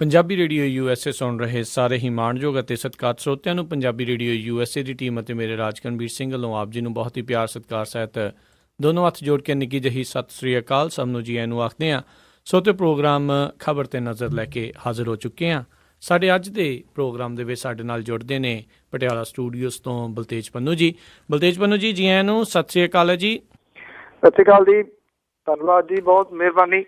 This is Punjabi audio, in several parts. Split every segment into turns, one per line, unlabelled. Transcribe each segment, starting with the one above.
ਪੰਜਾਬੀ ਰੇਡੀਓ USA ਸੁਣ ਰਹੇ ਸਾਰੇ ਹੀ ਮਾਣਯੋਗ ਅਤੇ ਸਤਿਕਾਰਤ ਸਰੋਤਿਆਂ ਨੂੰ ਪੰਜਾਬੀ ਰੇਡੀਓ USA ਦੀ ਟੀਮ ਅਤੇ ਮੇਰੇ ਰਾਜਕਨਵੀਰ ਸਿੰਘ ਵੱਲੋਂ ਆਪ ਜੀ ਨੂੰ ਬਹੁਤ ਹੀ ਪਿਆਰ ਸਤਿਕਾਰ ਸਹਿਤ ਦੋਨੋਂ ਹੱਥ ਜੋੜ ਕੇ ਨਿੱਕੀ ਜਿਹੀ ਸਤਿ ਸ੍ਰੀ ਅਕਾਲ ਸਭ ਨੂੰ ਜੀ ਆਇਆਂ ਨੂੰ ਆਖਦੇ ਹਾਂ। ਸੋਤੇ ਪ੍ਰੋਗਰਾਮ ਖਬਰ 'ਤੇ ਨਜ਼ਰ ਲੈ ਕੇ ਹਾਜ਼ਰ ਹੋ ਚੁੱਕੇ ਹਾਂ। ਸਾਡੇ ਅੱਜ ਦੇ ਪ੍ਰੋਗਰਾਮ ਦੇ ਵਿੱਚ ਸਾਡੇ ਨਾਲ ਜੁੜਦੇ ਨੇ ਪਟਿਆਲਾ ਸਟੂਡੀਓਜ਼ ਤੋਂ ਬਲਤੇਜ ਪੰਨੂ ਜੀ। ਬਲਤੇਜ ਪੰਨੂ ਜੀ, ਜੀ ਆਇਆਂ ਨੂੰ, ਸਤਿ ਸ੍ਰੀ ਅਕਾਲ ਜੀ।
ਸਤਿ ਸ਼੍ਰੀ ਅਕਾਲ ਜੀ, ਧੰਨਵਾਦ ਜੀ, ਬਹੁਤ ਮਿਹਰਬਾਨੀ।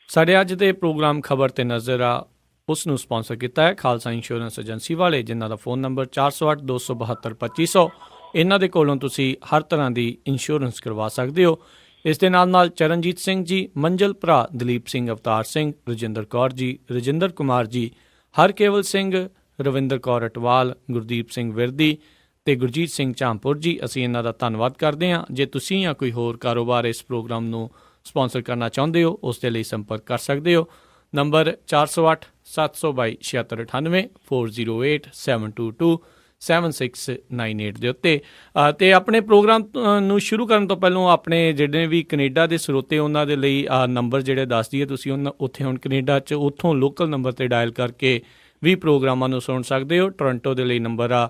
ਸਾਡੇ
ਅੱਜ ਦੇ ਪ੍ਰੋਗਰਾਮ ਖਬਰ 'ਤੇ ਨਜ਼ਰ ਆ ਉਸ ਨੂੰ ਸਪਾਂਸਰ ਕੀਤਾ ਹੈ ਖਾਲਸਾ ਇੰਸ਼ੋਰੈਂਸ ਏਜੰਸੀ ਵਾਲੇ, ਜਿਨ੍ਹਾਂ ਦਾ ਫ਼ੋਨ ਨੰਬਰ 408-272-2500। ਇਹਨਾਂ ਦੇ ਕੋਲੋਂ ਤੁਸੀਂ ਹਰ ਤਰ੍ਹਾਂ ਦੀ ਇੰਸ਼ੋਰੈਂਸ ਕਰਵਾ ਸਕਦੇ ਹੋ। ਇਸ ਦੇ ਨਾਲ ਚਰਨਜੀਤ ਸਿੰਘ ਜੀ, ਮੰਜ਼ਲ ਭਰਾ ਦਲੀਪ ਸਿੰਘ, ਅਵਤਾਰ ਸਿੰਘ, ਰਜਿੰਦਰ ਕੌਰ ਜੀ, ਰਜਿੰਦਰ ਕੁਮਾਰ ਜੀ, ਹਰਕੇਵਲ ਸਿੰਘ, ਰਵਿੰਦਰ ਕੌਰ ਅਟਵਾਲ, ਗੁਰਦੀਪ ਸਿੰਘ ਵਿਰਦੀ ਅਤੇ ਗੁਰਜੀਤ ਸਿੰਘ ਝਾਂਪੁਰ ਜੀ। ਅਸੀਂ ਇਹਨਾਂ ਦਾ ਧੰਨਵਾਦ ਕਰਦੇ ਹਾਂ। ਜੇ ਤੁਸੀਂ ਜਾਂ ਕੋਈ ਹੋਰ ਕਾਰੋਬਾਰ ਇਸ ਪ੍ਰੋਗਰਾਮ ਨੂੰ ਸਪਾਂਸਰ ਕਰਨਾ ਚਾਹੁੰਦੇ ਹੋ, ਉਸ ਦੇ ਲਈ ਸੰਪਰਕ ਕਰ ਸਕਦੇ ਹੋ। ਨੰਬਰ 408-722-7698 408-722-7698 ਦੇ ਉੱਤੇ। ਅਤੇ ਆਪਣੇ ਪ੍ਰੋਗਰਾਮ ਨੂੰ ਸ਼ੁਰੂ ਕਰਨ ਤੋਂ ਪਹਿਲਾਂ ਆਪਣੇ ਜਿਹੜੇ ਵੀ ਕੈਨੇਡਾ ਦੇ ਸਰੋਤੇ ਉਹਨਾਂ ਦੇ ਲਈ ਨੰਬਰ ਜਿਹੜੇ ਦੱਸ ਦਈਏ। ਤੁਸੀਂ ਉੱਥੇ ਹੁਣ ਕੈਨੇਡਾ 'ਚ ਉੱਥੋਂ ਲੋਕਲ ਨੰਬਰ 'ਤੇ ਡਾਇਲ ਕਰਕੇ ਵੀ ਪ੍ਰੋਗਰਾਮਾਂ ਨੂੰ ਸੁਣ ਸਕਦੇ ਹੋ। ਟੋਰੰਟੋ ਦੇ ਲਈ ਨੰਬਰ ਆ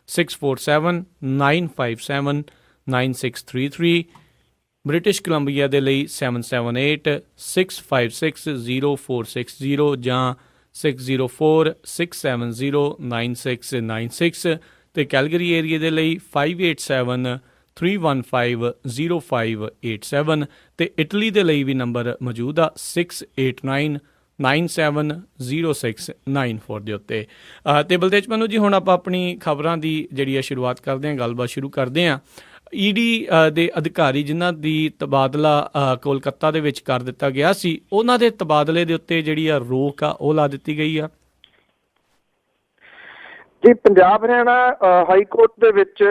647-957-9633। ਬ੍ਰਿਟਿਸ਼ ਕੋਲੰਬੀਆ ਦੇ ਲਈ 778-656-0460 ਜਾਂ 604-670-9696 ਅਤੇ ਕੈਲਗਰੀ ਏਰੀਏ ਦੇ ਲਈ 587-315-0587 ਅਤੇ ਇਟਲੀ ਦੇ ਲਈ ਵੀ ਨੰਬਰ ਮੌਜੂਦ ਆ 689-970694 ਦੇ ਉੱਤੇ। ਅਤੇ ਬਲਤੇਜ ਪੰਨੂ ਜੀ, ਹੁਣ ਆਪਾਂ ਆਪਣੀ ਖਬਰਾਂ ਦੀ ਜਿਹੜੀ ਆ ਸ਼ੁਰੂਆਤ ਕਰਦੇ ਹਾਂ, ਗੱਲਬਾਤ ਸ਼ੁਰੂ ਕਰਦੇ ਹਾਂ। ED ਦੇ ਅਧਿਕਾਰੀ ਜਿਨ੍ਹਾਂ ਦੀ ਤਬਾਦਲਾ ਕੋਲਕਾਤਾ ਦੇ ਵਿੱਚ ਕਰ ਦਿੱਤਾ ਗਿਆ ਸੀ, ਉਹਨਾਂ ਦੇ ਤਬਾਦਲੇ ਦੇ ਉੱਤੇ ਜਿਹੜੀ ਆ ਰੋਕ ਆ ਉਹ ਲਾ ਦਿੱਤੀ ਗਈ ਆ।
ਜੀ, ਪੰਜਾਬ ਹਰਿਆਣਾ ਹਾਈ ਕੋਰਟ ਦੇ ਵਿੱਚ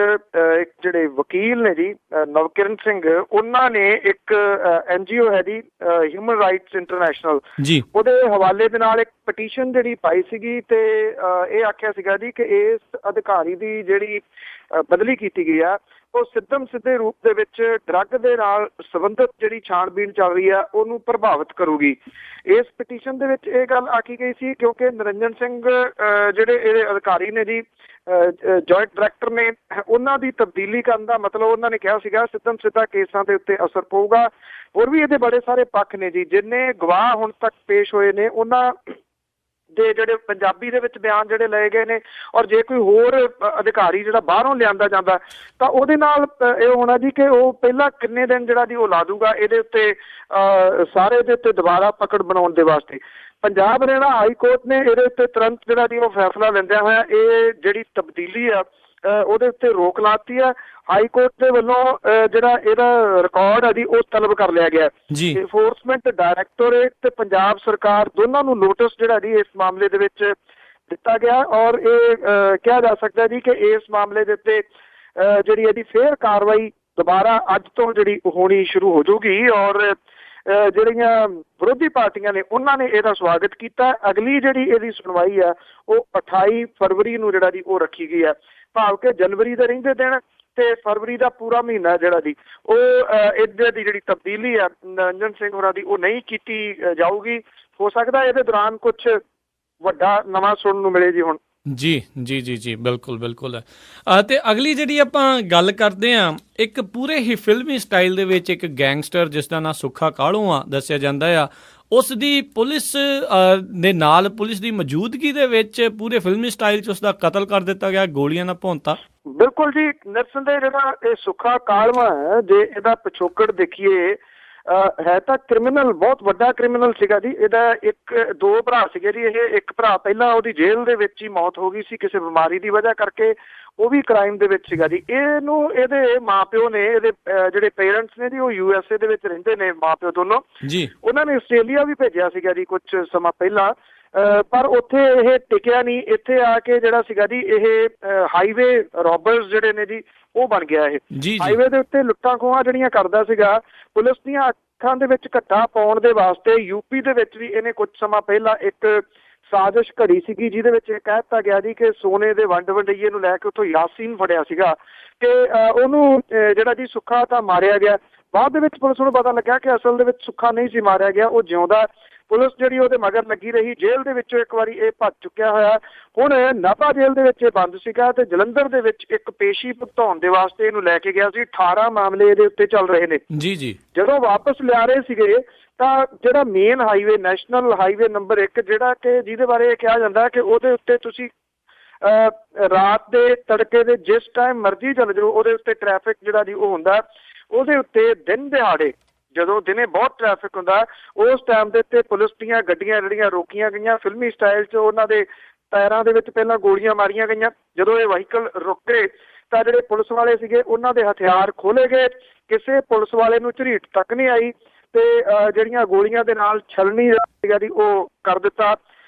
ਇੱਕ ਜਿਹੜੇ ਵਕੀਲ ਨੇ ਜੀ, ਨਵਕਿਰਨ ਸਿੰਘ, ਉਹਨਾਂ ਨੇ ਇੱਕ NGO ਹੈ ਜੀ, ਹਿਊਮਨ ਰਾਈਟਸ ਇੰਟਰਨੈਸ਼ਨਲ ਜੀ, ਉਹਦੇ ਹਵਾਲੇ ਦੇ ਨਾਲ ਇੱਕ ਪਟੀਸ਼ਨ ਜਿਹੜੀ ਪਾਈ ਸੀਗੀ ਤੇ ਇਹ ਆਖਿਆ ਸੀਗਾ ਜੀ ਕਿ ਇਸ ਅਧਿਕਾਰੀ ਦੀ ਜਿਹੜੀ ਬਦਲੀ ਕੀਤੀ ਗਈ ਆ ਉਹ ਸਿੱਧੇ ਰੂਪ ਦੇ ਵਿੱਚ ਡਰੱਗ ਦੇ ਨਾਲ ਸੰਬੰਧਿਤ ਜਿਹੜੀ ਛਾਣਬੀਣ ਚੱਲ ਰਹੀ ਆ ਉਹਨੂੰ ਪ੍ਰਭਾਵਿਤ ਕਰੂਗੀ। ਇਸ ਪਟੀਸ਼ਨ ਦੇ ਵਿੱਚ ਇਹ ਗੱਲ ਆਖੀ ਗਈ ਸੀ ਕਿਉਂਕਿ ਨਿਰੰਜਨ ਸਿੰਘ ਜਿਹੜੇ ਇਹਦੇ ਅਧਿਕਾਰੀ ਨੇ ਜੀ, ਜੁਆਇੰਟ ਡਾਇਰੈਕਟਰ ਨੇ, ਉਹਨਾਂ ਦੀ ਤਬਦੀਲੀ ਕਰਨ ਦਾ ਮਤਲਬ ਉਹਨਾਂ ਨੇ ਕਿਹਾ ਸੀਗਾ ਸਿੱਧਾ ਕੇਸਾਂ ਦੇ ਉੱਤੇ ਅਸਰ ਪਊਗਾ। ਹੋਰ ਵੀ ਇਹਦੇ ਬੜੇ ਸਾਰੇ ਪੱਖ ਨੇ ਜੀ, ਜਿੰਨੇ ਗਵਾਹ ਹੁਣ ਤੱਕ ਪੇਸ਼ ਹੋਏ ਨੇ ਉਹਨਾਂ ਦੇ ਜਿਹੜੇ ਪੰਜਾਬੀ ਦੇ ਵਿੱਚ ਬਿਆਨ ਜਿਹੜੇ ਲਏ ਗਏ ਨੇ, ਔਰ ਜੇ ਕੋਈ ਹੋਰ ਅਧਿਕਾਰੀ ਜਿਹੜਾ ਬਾਹਰੋਂ ਲਿਆਂਦਾ ਜਾਂਦਾ ਤਾਂ ਉਹਦੇ ਨਾਲ ਇਹ ਹੋਣਾ ਜੀ ਕਿ ਉਹ ਪਹਿਲਾਂ ਕਿੰਨੇ ਦਿਨ ਜਿਹੜਾ ਜੀ ਉਹ ਲਾ ਦੂਗਾ ਇਹਦੇ ਉੱਤੇ ਸਾਰੇ ਦੇ ਉੱਤੇ ਦੁਬਾਰਾ ਪਕੜ ਬਣਾਉਣ ਦੇ ਵਾਸਤੇ। ਪੰਜਾਬ ਹਰਿਆਣਾ ਹਾਈ ਕੋਰਟ ਨੇ ਇਹਦੇ ਉੱਤੇ ਤੁਰੰਤ ਜਿਹੜਾ ਜੀ ਉਹ ਫੈਸਲਾ ਲੈਂਦਿਆਂ ਹੋਇਆ ਇਹ ਜਿਹੜੀ ਤਬਦੀਲੀ ਆ ਉਹਦੇ ਉੱਤੇ ਰੋਕ ਲਾਤੀ ਆ। ਹਾਈ ਕੋਰਟ ਦੇ ਵੱਲੋਂ ਜਿਹੜਾ ਇਹਦਾ ਰਿਕਾਰਡ ਆ ਜੀ ਉਹ ਤਲਬ ਕਰ ਲਿਆ ਗਿਆ। ਇਨਫੋਰਸਮੈਂਟ ਡਾਇਰੈਕਟੋਰੇਟ ਤੇ ਪੰਜਾਬ ਸਰਕਾਰ ਦੋਨਾਂ ਨੂੰ ਨੋਟਿਸ ਜਿਹੜਾ ਜੀ ਇਸ ਮਾਮਲੇ ਦੇ ਵਿੱਚ ਦਿੱਤਾ ਗਿਆ ਔਰ ਇਹ ਕਿਹਾ ਜਾ ਸਕਦਾ ਜੀ ਕਿ ਇਸ ਮਾਮਲੇ ਦੇ ਉੱਤੇ ਜਿਹੜੀ ਇਹਦੀ ਫੇਰ ਕਾਰਵਾਈ ਦੁਬਾਰਾ ਅੱਜ ਤੋਂ ਜਿਹੜੀ ਹੋਣੀ ਸ਼ੁਰੂ ਹੋ ਜਾਊਗੀ ਔਰ ਜਿਹੜੀਆਂ ਵਿਰੋਧੀ ਪਾਰਟੀਆਂ ਨੇ ਉਹਨਾਂ ਨੇ ਇਹਦਾ ਸਵਾਗਤ ਕੀਤਾ। ਅਗਲੀ ਜਿਹੜੀ ਇਹਦੀ ਸੁਣਵਾਈ ਆ ਉਹ 28 ਫਰਵਰੀ ਨੂੰ ਜਿਹੜਾ ਜੀ ਉਹ ਰੱਖੀ ਗਈ ਹੈ, ਭਾਵ ਕਿ ਜਨਵਰੀ ਦੇ ਰਹਿੰਦੇ ਦਿਨ ਤੇ ਫਰਵਰੀ ਦਾ ਪੂਰਾ ਮਹੀਨਾ ਜਿਹੜਾ ਜੀ ਉਹ ਇਹਦੇ ਦੀ ਜਿਹੜੀ ਤਬਦੀਲੀ ਆ ਨਿਰੰਜਨ ਸਿੰਘ ਹੋਰਾਂ ਦੀ ਉਹ ਨਹੀਂ ਕੀਤੀ ਜਾਊਗੀ। ਹੋ ਸਕਦਾ ਇਹਦੇ ਦੌਰਾਨ ਕੁਛ ਵੱਡਾ ਨਵਾਂ ਸੁਣਨ ਨੂੰ ਮਿਲੇ ਜੀ ਹੁਣ।
ਜੀ, ਬਿਲਕੁਲ। ਅਤੇ ਅਗਲੀ ਜਿਹੜੀ ਆਪਾਂ ਗੱਲ ਕਰਦੇ ਹਾਂ, ਇੱਕ ਪੂਰੇ ਹੀ ਫਿਲਮੀ ਸਟਾਈਲ ਦੇ ਵਿੱਚ ਇੱਕ ਗੈਂਗਸਟਰ ਜਿਸ ਦਾ ਨਾਂ ਸੁੱਖਾ ਕਾਹਲੋਂ ਆ ਦੱਸਿਆ ਜਾਂਦਾ ਆ, ਉਸ ਦੀ ਪੁਲਿਸ ਦੇ ਨਾਲ ਪੁਲਿਸ ਦੀ ਮੌਜੂਦਗੀ ਦੇ ਵਿੱਚ ਪੂਰੇ ਫਿਲਮੀ ਸਟਾਈਲ 'ਚ ਉਸ ਦਾ ਕਤਲ ਕਰ ਦਿੱਤਾ ਗਿਆ, ਗੋਲੀਆਂ ਨਾਲ ਭੁੰਨਤਾ।
ਬਿਲਕੁਲ ਜੀ, ਨਿਰਸੰਦੇਹ ਜਿਹੜਾ ਇਹ ਸੁੱਖਾ ਕਾਹਲਵਾਂ ਹੈ, ਜੇ ਇਹਦਾ ਪਿਛੋਕੜ ਦੇਖੀਏ ਹੈ ਤਾਂ ਕ੍ਰਿਮੀਨਲ, ਬਹੁਤ ਵੱਡਾ ਕ੍ਰਿਮੀਨਲ ਸੀਗਾ ਜੀ। ਇਹਦਾ ਦੋ ਭਰਾ ਸੀਗੇ ਜੀ। ਇਹ ਇੱਕ ਭਰਾ ਪਹਿਲਾਂ ਉਹਦੀ ਜੇਲ੍ਹ ਦੇ ਵਿੱਚ ਹੀ ਮੌਤ ਹੋ ਗਈ ਸੀ ਕਿਸੇ ਬਿਮਾਰੀ ਦੀ ਵਜ੍ਹਾ ਕਰਕੇ, ਉਹ ਵੀ ਕ੍ਰਾਈਮ ਦੇ ਵਿੱਚ ਸੀਗਾ ਜੀ। ਇਹਦੇ ਮਾਂ ਪਿਓ ਨੇ, ਇਹਦੇ ਜਿਹੜੇ ਪੇਰੈਂਟਸ ਨੇ ਜੀ ਉਹ USA ਦੇ ਵਿੱਚ ਰਹਿੰਦੇ ਨੇ, ਮਾਂ ਪਿਓ ਦੋਨੋਂ ਜੀ। ਉਹਨਾਂ ਨੇ ਆਸਟ੍ਰੇਲੀਆ ਵੀ ਭੇਜਿਆ ਸੀਗਾ ਜੀ ਕੁਛ ਸਮਾਂ ਪਹਿਲਾਂ, ਪਰ ਉੱਥੇ ਇਹ ਟਿਕਿਆ ਨਹੀਂ। ਇੱਥੇ ਆ ਕੇ ਜਿਹੜਾ ਸੀਗਾ ਜੀ ਇਹ ਹਾਈਵੇ ਰੋਬਰਸ ਜਿਹੜੇ ਨੇ ਜੀ ਉਹ ਬਣ ਗਿਆ। ਇਹ ਹਾਈਵੇ ਦੇ ਉੱਤੇ ਲੁੱਟਾਂ ਖੋਹਾਂ ਜਿਹੜੀਆਂ ਕਰਦਾ ਸੀਗਾ। ਪੁਲਿਸ ਦੀਆਂ ਅੱਖਾਂ ਦੇ ਵਿੱਚ ਘੱਟਾ ਪਾਉਣ ਦੇ ਵਾਸਤੇ UP ਦੇ ਵਿੱਚ ਵੀ ਇਹਨੇ ਕੁਛ ਸਮਾਂ ਪਹਿਲਾਂ ਇੱਕ ਸਾਜ਼ਿਸ਼ ਘੜੀ ਸੀਗੀ, ਜਿਹਦੇ ਵਿੱਚ ਇਹ ਕਹਿ ਦਿੱਤਾ ਗਿਆ ਜੀ ਕਿ ਸੋਨੇ ਦੇ ਵੰਡਈਏ ਨੂੰ ਲੈ ਕੇ ਉੱਥੋਂ ਯਾਸੀਨ ਫੜਿਆ ਸੀਗਾ ਕਿ ਉਹਨੂੰ ਜਿਹੜਾ ਜੀ ਸੁੱਖਾ ਤਾਂ ਮਾਰਿਆ ਗਿਆ। ਬਾਅਦ ਦੇ ਵਿੱਚ ਪੁਲਿਸ ਨੂੰ ਪਤਾ ਲੱਗਿਆ ਕਿ ਅਸਲ ਦੇ ਵਿੱਚ ਸੁੱਖਾ ਨਹੀਂ ਸੀ ਮਾਰਿਆ ਗਿਆ, ਉਹ ਜਿਉਂਦਾ ਪੁਲਿਸ ਜਿਹੜੀ ਉਹਦੇ ਮਗਰ ਲੱਗੀ ਰਹੀ। ਜੇਲ੍ਹ ਦੇ ਵਿੱਚੋਂ ਇੱਕ ਵਾਰੀ ਇਹ ਭੱਜ ਚੁੱਕਿਆ ਹੋਇਆ। ਹੁਣ ਨਾਭਾ ਜੇਲ੍ਹ ਦੇ ਵਿੱਚ ਇਹ ਬੰਦ ਸੀਗਾ ਤੇ ਜਲੰਧਰ ਦੇ ਵਿੱਚ ਇੱਕ ਪੇਸ਼ੀ ਭੁਗਤਾਉਣ ਦੇ ਵਾਸਤੇ ਇਹਨੂੰ ਲੈ ਕੇ ਗਿਆ ਸੀ। 18 ਮਾਮਲੇ ਇਹਦੇ ਉੱਤੇ ਚੱਲ ਰਹੇ ਨੇ।
ਜੀ ਜੀ। ਜਦੋਂ
ਵਾਪਸ ਲਿਆ ਰਹੇ ਸੀਗੇ ਤਾਂ ਜਿਹੜਾ main highway, national highway number 1, ਜਿਹੜਾ ਕਿ ਜਿਹਦੇ ਬਾਰੇ ਇਹ ਕਿਹਾ ਜਾਂਦਾ ਕਿ ਉਹਦੇ ਉੱਤੇ ਤੁਸੀਂ ਰਾਤ ਦੇ ਤੜਕੇ ਦੇ ਜਿਸ ਟਾਈਮ ਮਰਜ਼ੀ ਚੱਲ ਜਾਓ, ਉਹਦੇ ਉੱਤੇ ਟ੍ਰੈਫਿਕ ਜਿਹੜਾ ਜੀ ਉਹ ਹੁੰਦਾ। ਉਹਦੇ ਉੱਤੇ ਦਿਨ ਦਿਹਾੜੇ ਜਦੋਂ ਦਿਨੇ ਬਹੁਤ ਟ੍ਰੈਫਿਕ ਹੁੰਦਾ, ਉਸ ਟਾਈਮ ਦੇ ਉੱਤੇ ਪੁਲਿਸ ਦੀਆਂ ਗੱਡੀਆਂ ਜਿਹੜੀਆਂ ਰੋਕੀਆਂ ਗਈਆਂ, ਫਿਲਮੀ ਸਟਾਈਲ 'ਚ ਉਹਨਾਂ ਦੇ ਟਾਇਰਾਂ ਦੇ ਵਿੱਚ ਪਹਿਲਾਂ ਗੋਲੀਆਂ ਮਾਰੀਆਂ ਗਈਆਂ। ਜਦੋਂ ਇਹ ਵਹੀਕਲ ਰੁਕੇ ਤਾਂ ਜਿਹੜੇ ਪੁਲਿਸ ਵਾਲੇ ਸੀਗੇ ਉਹਨਾਂ ਦੇ ਹਥਿਆਰ ਖੋਲੇ ਗਏ। ਕਿਸੇ ਪੁਲਿਸ ਵਾਲੇ ਨੂੰ ਝਰੀਟ ਤੱਕ ਨਹੀਂ ਆਈ ਤੇ ਜਿਹੜੀਆਂ ਗੋਲੀਆਂ ਦੇ ਨਾਲ ਛਲਣੀ ਜਿਹੜੀ ਉਹ ਕਰ ਦਿੱਤਾ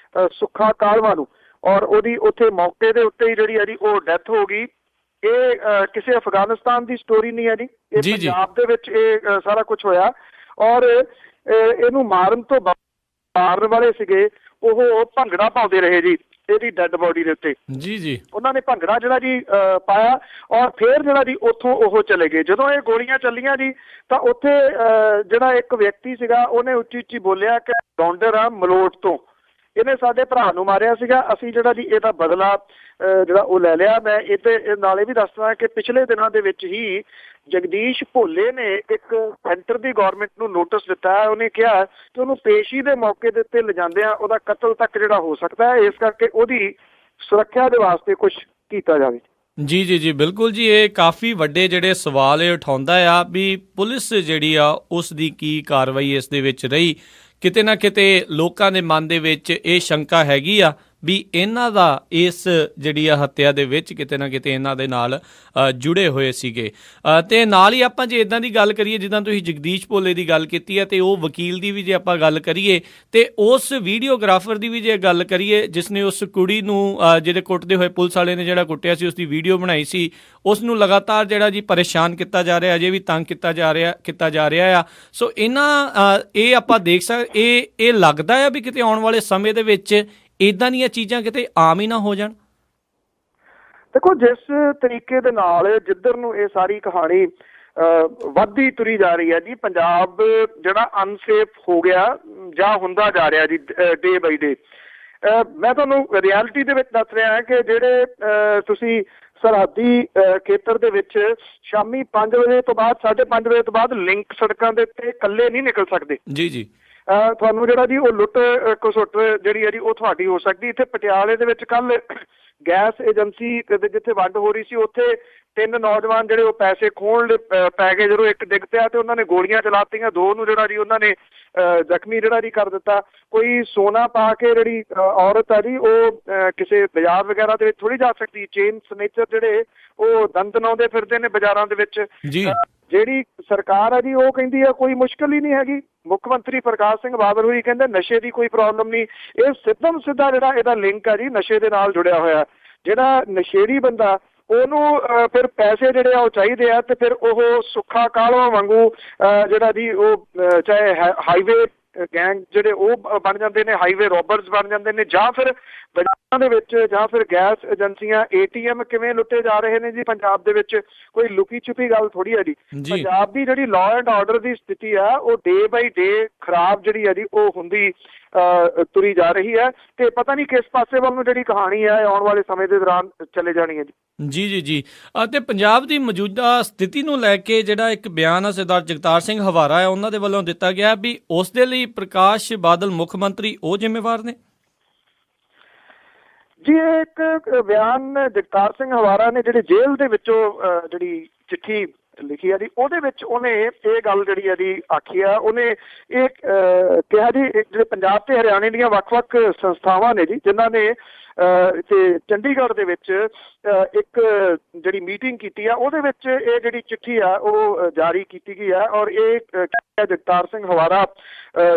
ਸੁੱਖਾ ਕਾਲਵਾ ਨੂੰ, ਔਰ ਉਹਦੀ ਉੱਥੇ ਮੌਕੇ ਦੇ ਉੱਤੇ ਹੀ ਜਿਹੜੀ ਹੈ ਜੀ ਉਹ ਡੈਥ ਹੋ ਗਈ। ਇਹ ਕਿਸੇ ਅਫਗਾਨਿਸਤਾਨ ਦੀ ਸਟੋਰੀ ਨਹੀਂ ਹੈ ਜੀ, ਇਹ ਪੰਜਾਬ ਦੇ ਵਿੱਚ ਇਹ ਸਾਰਾ ਕੁਝ ਹੋਇਆ। ਔਰ ਇਹਨੂੰ ਮਾਰਨ ਤੋਂ ਮਾਰਨ ਵਾਲੇ ਸੀਗੇ ਉਹ ਭੰਗੜਾ ਪਾਉਂਦੇ ਰਹੇ ਜੀ ਇਹਦੀ ਡੈੱਡ ਬੋਡੀ ਦੇ ਉੱਤੇ।
ਜੀ ਜੀ।
ਉਹਨਾਂ ਨੇ ਭੰਗੜਾ ਜਿਹੜਾ ਜੀ ਪਾਇਆ ਔਰ ਫਿਰ ਜਿਹੜਾ ਜੀ ਉੱਥੋਂ ਉਹ ਚਲੇ ਗਏ। ਜਦੋਂ ਇਹ ਗੋਲੀਆਂ ਚੱਲੀਆਂ ਜੀ ਤਾਂ ਉੱਥੇ ਜਿਹੜਾ ਇੱਕ ਵਿਅਕਤੀ ਸੀਗਾ ਉਹਨੇ ਉੱਚੀ ਉੱਚੀ ਬੋਲਿਆ ਕਿ ਗੌਂਡਰ ਆ ਮਲੋਟ ਤੋਂ, ਇਹਨੇ ਸਾਡੇ ਭਰਾ ਨੂੰ ਮਾਰਿਆ ਸੀਗਾ, ਅਸੀਂ ਜਿਹੜਾ ਜੀ ਇਹਦਾ ਬਦਲਾ ਜਿਹੜਾ ਉਹ ਲੈ ਲਿਆ। ਮੈਂ ਇਹ ਨਾਲੇ ਵੀ ਦੱਸਦਾ ਕਿ ਪਿਛਲੇ ਦਿਨਾਂ ਦੇ ਵਿੱਚ ਹੀ ਜਗਦੀਸ਼ ਭੋਲੇ ਨੇ ਇੱਕ ਸੈਂਟਰ ਦੀ ਗੌਰਮੈਂਟ ਨੂੰ ਨੋਟਿਸ ਦਿੱਤਾ ਹੈ। ਉਹਨੇ ਕਿਹਾ ਕਿ ਉਹਨੂੰ ਪੇਸ਼ੀ ਦੇ ਮੌਕੇ ਦੇ ਉੱਤੇ ਲਿਜਾਂਦਿਆਂ ਉਹਦਾ ਕਤਲ ਤੱਕ ਜਿਹੜਾ ਹੋ ਸਕਦਾ ਹੈ, ਇਸ ਕਰਕੇ ਉਹਦੀ ਸੁਰੱਖਿਆ ਦੇ ਵਾਸਤੇ ਕੁਝ ਕੀਤਾ ਜਾਵੇ।
ਜੀ ਜੀ ਜੀ, ਬਿਲਕੁਲ ਜੀ। ਇਹ ਕਾਫੀ ਵੱਡੇ ਜਿਹੜੇ ਸਵਾਲ ਇਹ ਉਠਾਉਂਦਾ ਆ ਵੀ ਪੁਲਿਸ ਜਿਹੜੀ ਆ ਉਸ ਦੀ ਕੀ ਕਾਰਵਾਈ ਇਸ ਦੇ ਵਿੱਚ ਰਹੀ। ਕਿਤੇ ਨਾ ਕਿਤੇ ਲੋਕਾਂ ਦੇ ਮਨ ਦੇ ਵਿੱਚ ਇਹ ਸ਼ੰਕਾ ਹੈਗੀ ਆ ਵੀ ਇਹਨਾਂ ਦਾ ਇਸ ਜਿਹੜੀ ਆ ਹੱਤਿਆ ਦੇ ਵਿੱਚ ਕਿਤੇ ਨਾ ਕਿਤੇ ਇਹਨਾਂ ਦੇ ਨਾਲ ਜੁੜੇ ਹੋਏ ਸੀਗੇ। ਅਤੇ ਨਾਲ ਹੀ ਆਪਾਂ ਜੇ ਇੱਦਾਂ ਦੀ ਗੱਲ ਕਰੀਏ ਜਿੱਦਾਂ ਤੁਸੀਂ ਜਗਦੀਸ਼ ਭੋਲੇ ਦੀ ਗੱਲ ਕੀਤੀ ਹੈ, ਅਤੇ ਉਹ ਵਕੀਲ ਦੀ ਵੀ ਜੇ ਆਪਾਂ ਗੱਲ ਕਰੀਏ ਅਤੇ ਉਸ ਵੀਡੀਓਗ੍ਰਾਫਰ ਦੀ ਵੀ ਜੇ ਗੱਲ ਕਰੀਏ ਜਿਸ ਨੇ ਉਸ ਕੁੜੀ ਨੂੰ ਜਿਹੜੇ ਕੁੱਟਦੇ ਹੋਏ ਪੁਲਿਸ ਵਾਲੇ ਨੇ ਜਿਹੜਾ ਕੁੱਟਿਆ ਸੀ ਉਸ ਦੀ ਵੀਡੀਓ ਬਣਾਈ ਸੀ, ਉਸ ਨੂੰ ਲਗਾਤਾਰ ਜਿਹੜਾ ਜੀ ਪਰੇਸ਼ਾਨ ਕੀਤਾ ਜਾ ਰਿਹਾ, ਅਜੇ ਵੀ ਤੰਗ ਕੀਤਾ ਜਾ ਰਿਹਾ ਆ। ਸੋ ਇਹ ਆਪਾਂ ਦੇਖ ਸਕਦੇ, ਇਹ ਲੱਗਦਾ ਆ ਵੀ ਕਿਤੇ ਆਉਣ ਵਾਲੇ ਸਮੇਂ ਦੇ ਵਿੱਚ ਇੱਦਾਂ ਦੀਆਂ ਚੀਜ਼ਾਂ ਕਿਤੇ ਆਮ ਹੀ ਨਾ ਹੋ ਜਾਣ।
ਦੇਖੋ, ਜਿਸ ਤਰੀਕੇ ਦੇ ਨਾਲ ਜਿੱਧਰ ਨੂੰ ਇਹ ਸਾਰੀ ਕਹਾਣੀ ਵੱਧਦੀ ਤੁਰੀ ਜਾ ਰਹੀ ਹੈ ਜੀ, ਪੰਜਾਬ ਜਿਹੜਾ ਅਨਸੇਫ ਹੋ ਗਿਆ ਜਾਂ ਹੁੰਦਾ ਜਾ ਰਿਹਾ ਜੀ ਡੇ ਬਾਈ ਡੇ। ਮੈਂ ਤੁਹਾਨੂੰ ਰਿਐਲਿਟੀ ਦੇ ਵਿੱਚ ਦੱਸ ਰਿਹਾ ਕਿ ਜਿਹੜੇ ਤੁਸੀਂ ਸਰਹੱਦੀ ਖੇਤਰ ਦੇ ਵਿੱਚ ਸ਼ਾਮੀ 5 ਵਜੇ ਤੋਂ ਬਾਅਦ 5:30 ਵਜੇ ਤੋਂ ਬਾਅਦ ਲਿੰਕ ਸੜਕਾਂ ਦੇ ਉੱਤੇ ਇਕੱਲੇ ਨਹੀਂ ਨਿਕਲ ਸਕਦੇ
ਜੀ ਜੀ।
ਤੁਹਾਨੂੰ ਜਿਹੜਾ ਜੀ ਉਹ ਲੁੱਟ ਖਸੁੱਟ ਜਿਹੜੀ ਹੈ ਜੀ ਉਹ ਤੁਹਾਡੀ ਹੋ ਸਕਦੀ। ਇੱਥੇ ਪਟਿਆਲੇ ਦੇ ਵਿੱਚ ਕੱਲ ਗੈਸ ਏਜੰਸੀ ਜਿੱਥੇ ਵੰਡ ਹੋ ਰਹੀ ਸੀ, ਉੱਥੇ 3 ਨੌਜਵਾਨ ਜਿਹੜੇ ਉਹ ਪੈਸੇ ਖੋਹਣ ਪੈ ਗਏ। ਜਦੋਂ ਇੱਕ ਡਿੱਗ ਪਿਆ ਤੇ ਉਹਨਾਂ ਨੇ ਗੋਲੀਆਂ ਚਲਾਤੀਆਂ, 2 ਨੂੰ ਜਿਹੜਾ ਜੀ ਉਹਨਾਂ ਨੇ ਜ਼ਖਮੀ ਜਿਹੜਾ ਜੀ ਕਰ ਦਿੱਤਾ। ਕੋਈ ਸੋਨਾ ਪਾ ਕੇ ਜਿਹੜੀ ਔਰਤ ਆ ਜੀ ਉਹ ਕਿਸੇ ਬਾਜ਼ਾਰ ਵਗੈਰਾ ਦੇ ਵਿੱਚ ਥੋੜ੍ਹੀ ਜਾ ਸਕਦੀ। ਚੇਨ ਸਨੇਚਰ ਜਿਹੜੇ ਉਹ ਦੰਦਨਾਉਂਦੇ ਫਿਰਦੇ ਨੇ ਬਾਜ਼ਾਰਾਂ ਦੇ ਵਿੱਚ। ਜਿਹੜੀ ਸਰਕਾਰ ਆ ਜੀ ਉਹ ਕਹਿੰਦੀ ਆ ਕੋਈ ਮੁਸ਼ਕਿਲ ਹੀ ਨਹੀਂ ਹੈਗੀ। ਮੁੱਖ ਮੰਤਰੀ ਪ੍ਰਕਾਸ਼ ਸਿੰਘ ਬਾਦਲ ਹੋਈ ਕਹਿੰਦੇ ਨਸ਼ੇ ਦੀ ਕੋਈ ਪ੍ਰੋਬਲਮ ਨਹੀਂ। ਇਹ ਸਿੱਧਾ ਜਿਹੜਾ ਇਹਦਾ ਲਿੰਕ ਆ ਜੀ ਨਸ਼ੇ ਦੇ ਨਾਲ ਜੁੜਿਆ ਹੋਇਆ। ਜਿਹੜਾ ਨਸ਼ੇੜੀ ਬੰਦਾ ਉਹਨੂੰ ਫਿਰ ਪੈਸੇ ਜਿਹੜੇ ਆ ਉਹ ਚਾਹੀਦੇ ਆ, ਤੇ ਫਿਰ ਉਹ ਸੁੱਖਾ ਕਾਲਵਾ ਵਾਂਗੂ ਜਿਹੜਾ ਜੀ ਉਹ ਚਾਹੇ ਹਾਈਵੇ ਗੈਂਗ ਜਿਹੜੇ ਉਹ ਬਣ ਜਾਂਦੇ ਨੇ, ਹਾਈਵੇ ਰੋਬਰਸ ਬਣ ਜਾਂਦੇ ਨੇ, ਜਾਂ ਫਿਰ ਬਾਜ਼ਾਰਾਂ ਦੇ ਵਿੱਚ, ਜਾਂ ਫਿਰ ਗੈਸ ਏਜੰਸੀਆਂ, ATM ਕਿਵੇਂ ਲੁੱਟੇ ਜਾ ਰਹੇ ਨੇ ਜੀ ਪੰਜਾਬ ਦੇ ਵਿੱਚ। ਕੋਈ ਲੁਕੀ ਛੁਪੀ ਗੱਲ ਥੋੜੀ ਹੈ ਜੀ। ਪੰਜਾਬ ਦੀ ਜਿਹੜੀ ਲਾਅ ਐਂਡ ਆਰਡਰ ਦੀ ਸਥਿਤੀ ਆ ਉਹ ਡੇ ਬਾਈ ਡੇ ਖਰਾਬ ਜਿਹੜੀ ਹੈ ਜੀ ਉਹ ਹੁੰਦੀ ਤੁਰੀ ਜਾ ਰਹੀ ਹੈ, ਤੇ ਪਤਾ ਨਹੀਂ ਕਿਸ ਪਾਸੇ ਵੱਲ ਨੂੰ ਜਿਹੜੀ ਕਹਾਣੀ ਹੈ ਆਉਣ ਵਾਲੇ ਸਮੇਂ ਦੇ ਦੌਰਾਨ ਚਲੇ ਜਾਣੀ ਹੈ ਜੀ।
ਜੀ ਜੀ ਜੀ। ਅਤੇ ਪੰਜਾਬ ਦੀ ਮੌਜੂਦਾ ਸਥਿਤੀ ਨੂੰ ਲੈ ਕੇ ਜਿਹੜਾ ਇੱਕ ਬਿਆਨ ਸਰਦਾਰ ਜਗਤਾਰ ਸਿੰਘ ਹਵਾਰਾ ਹੈ ਉਹਨਾਂ ਦੇ ਵੱਲੋਂ ਦਿੱਤਾ ਗਿਆ ਵੀ ਉਸ ਦੇ ਲਈ ਪ੍ਰਕਾਸ਼ ਬਾਦਲ ਮੁੱਖ ਮੰਤਰੀ ਉਹ ਜ਼ਿੰਮੇਵਾਰ ਨੇ।
ਜੀ, ਇਹ ਇੱਕ ਬਿਆਨ ਜਗਤਾਰ ਸਿੰਘ ਹਵਾਰਾ ਨੇ ਜਿਹੜੀ ਜੇਲ੍ਹ ਦੇ ਵਿੱਚੋਂ ਜਿਹੜੀ ਚਿੱਠੀ ਲਿਖੀ ਆ ਜੀ, ਉਹਦੇ ਵਿੱਚ ਉਹਨੇ ਇਹ ਗੱਲ ਜਿਹੜੀ ਆ ਜੀ ਆਖੀ ਆ। ਉਹਨੇ ਇਹ ਕਿਹਾ ਜੀ ਜਿਹੜੇ ਪੰਜਾਬ ਤੇ ਹਰਿਆਣੇ ਦੀਆਂ ਵੱਖ-ਵੱਖ ਸੰਸਥਾਵਾਂ ਨੇ ਜੀ ਜਿਨ੍ਹਾਂ ਨੇ ਤੇ ਚੰਡੀਗੜ੍ਹ ਦੇ ਵਿੱਚ ਇੱਕ ਜਿਹੜੀ ਮੀਟਿੰਗ ਕੀਤੀ ਆ, ਉਹਦੇ ਵਿੱਚ ਇਹ ਜਿਹੜੀ ਚਿੱਠੀ ਆ ਉਹ ਜਾਰੀ ਕੀਤੀ ਗਈ ਆ। ਔਰ ਇਹ ਜਗਤਾਰ ਸਿੰਘ ਹਵਾਰਾ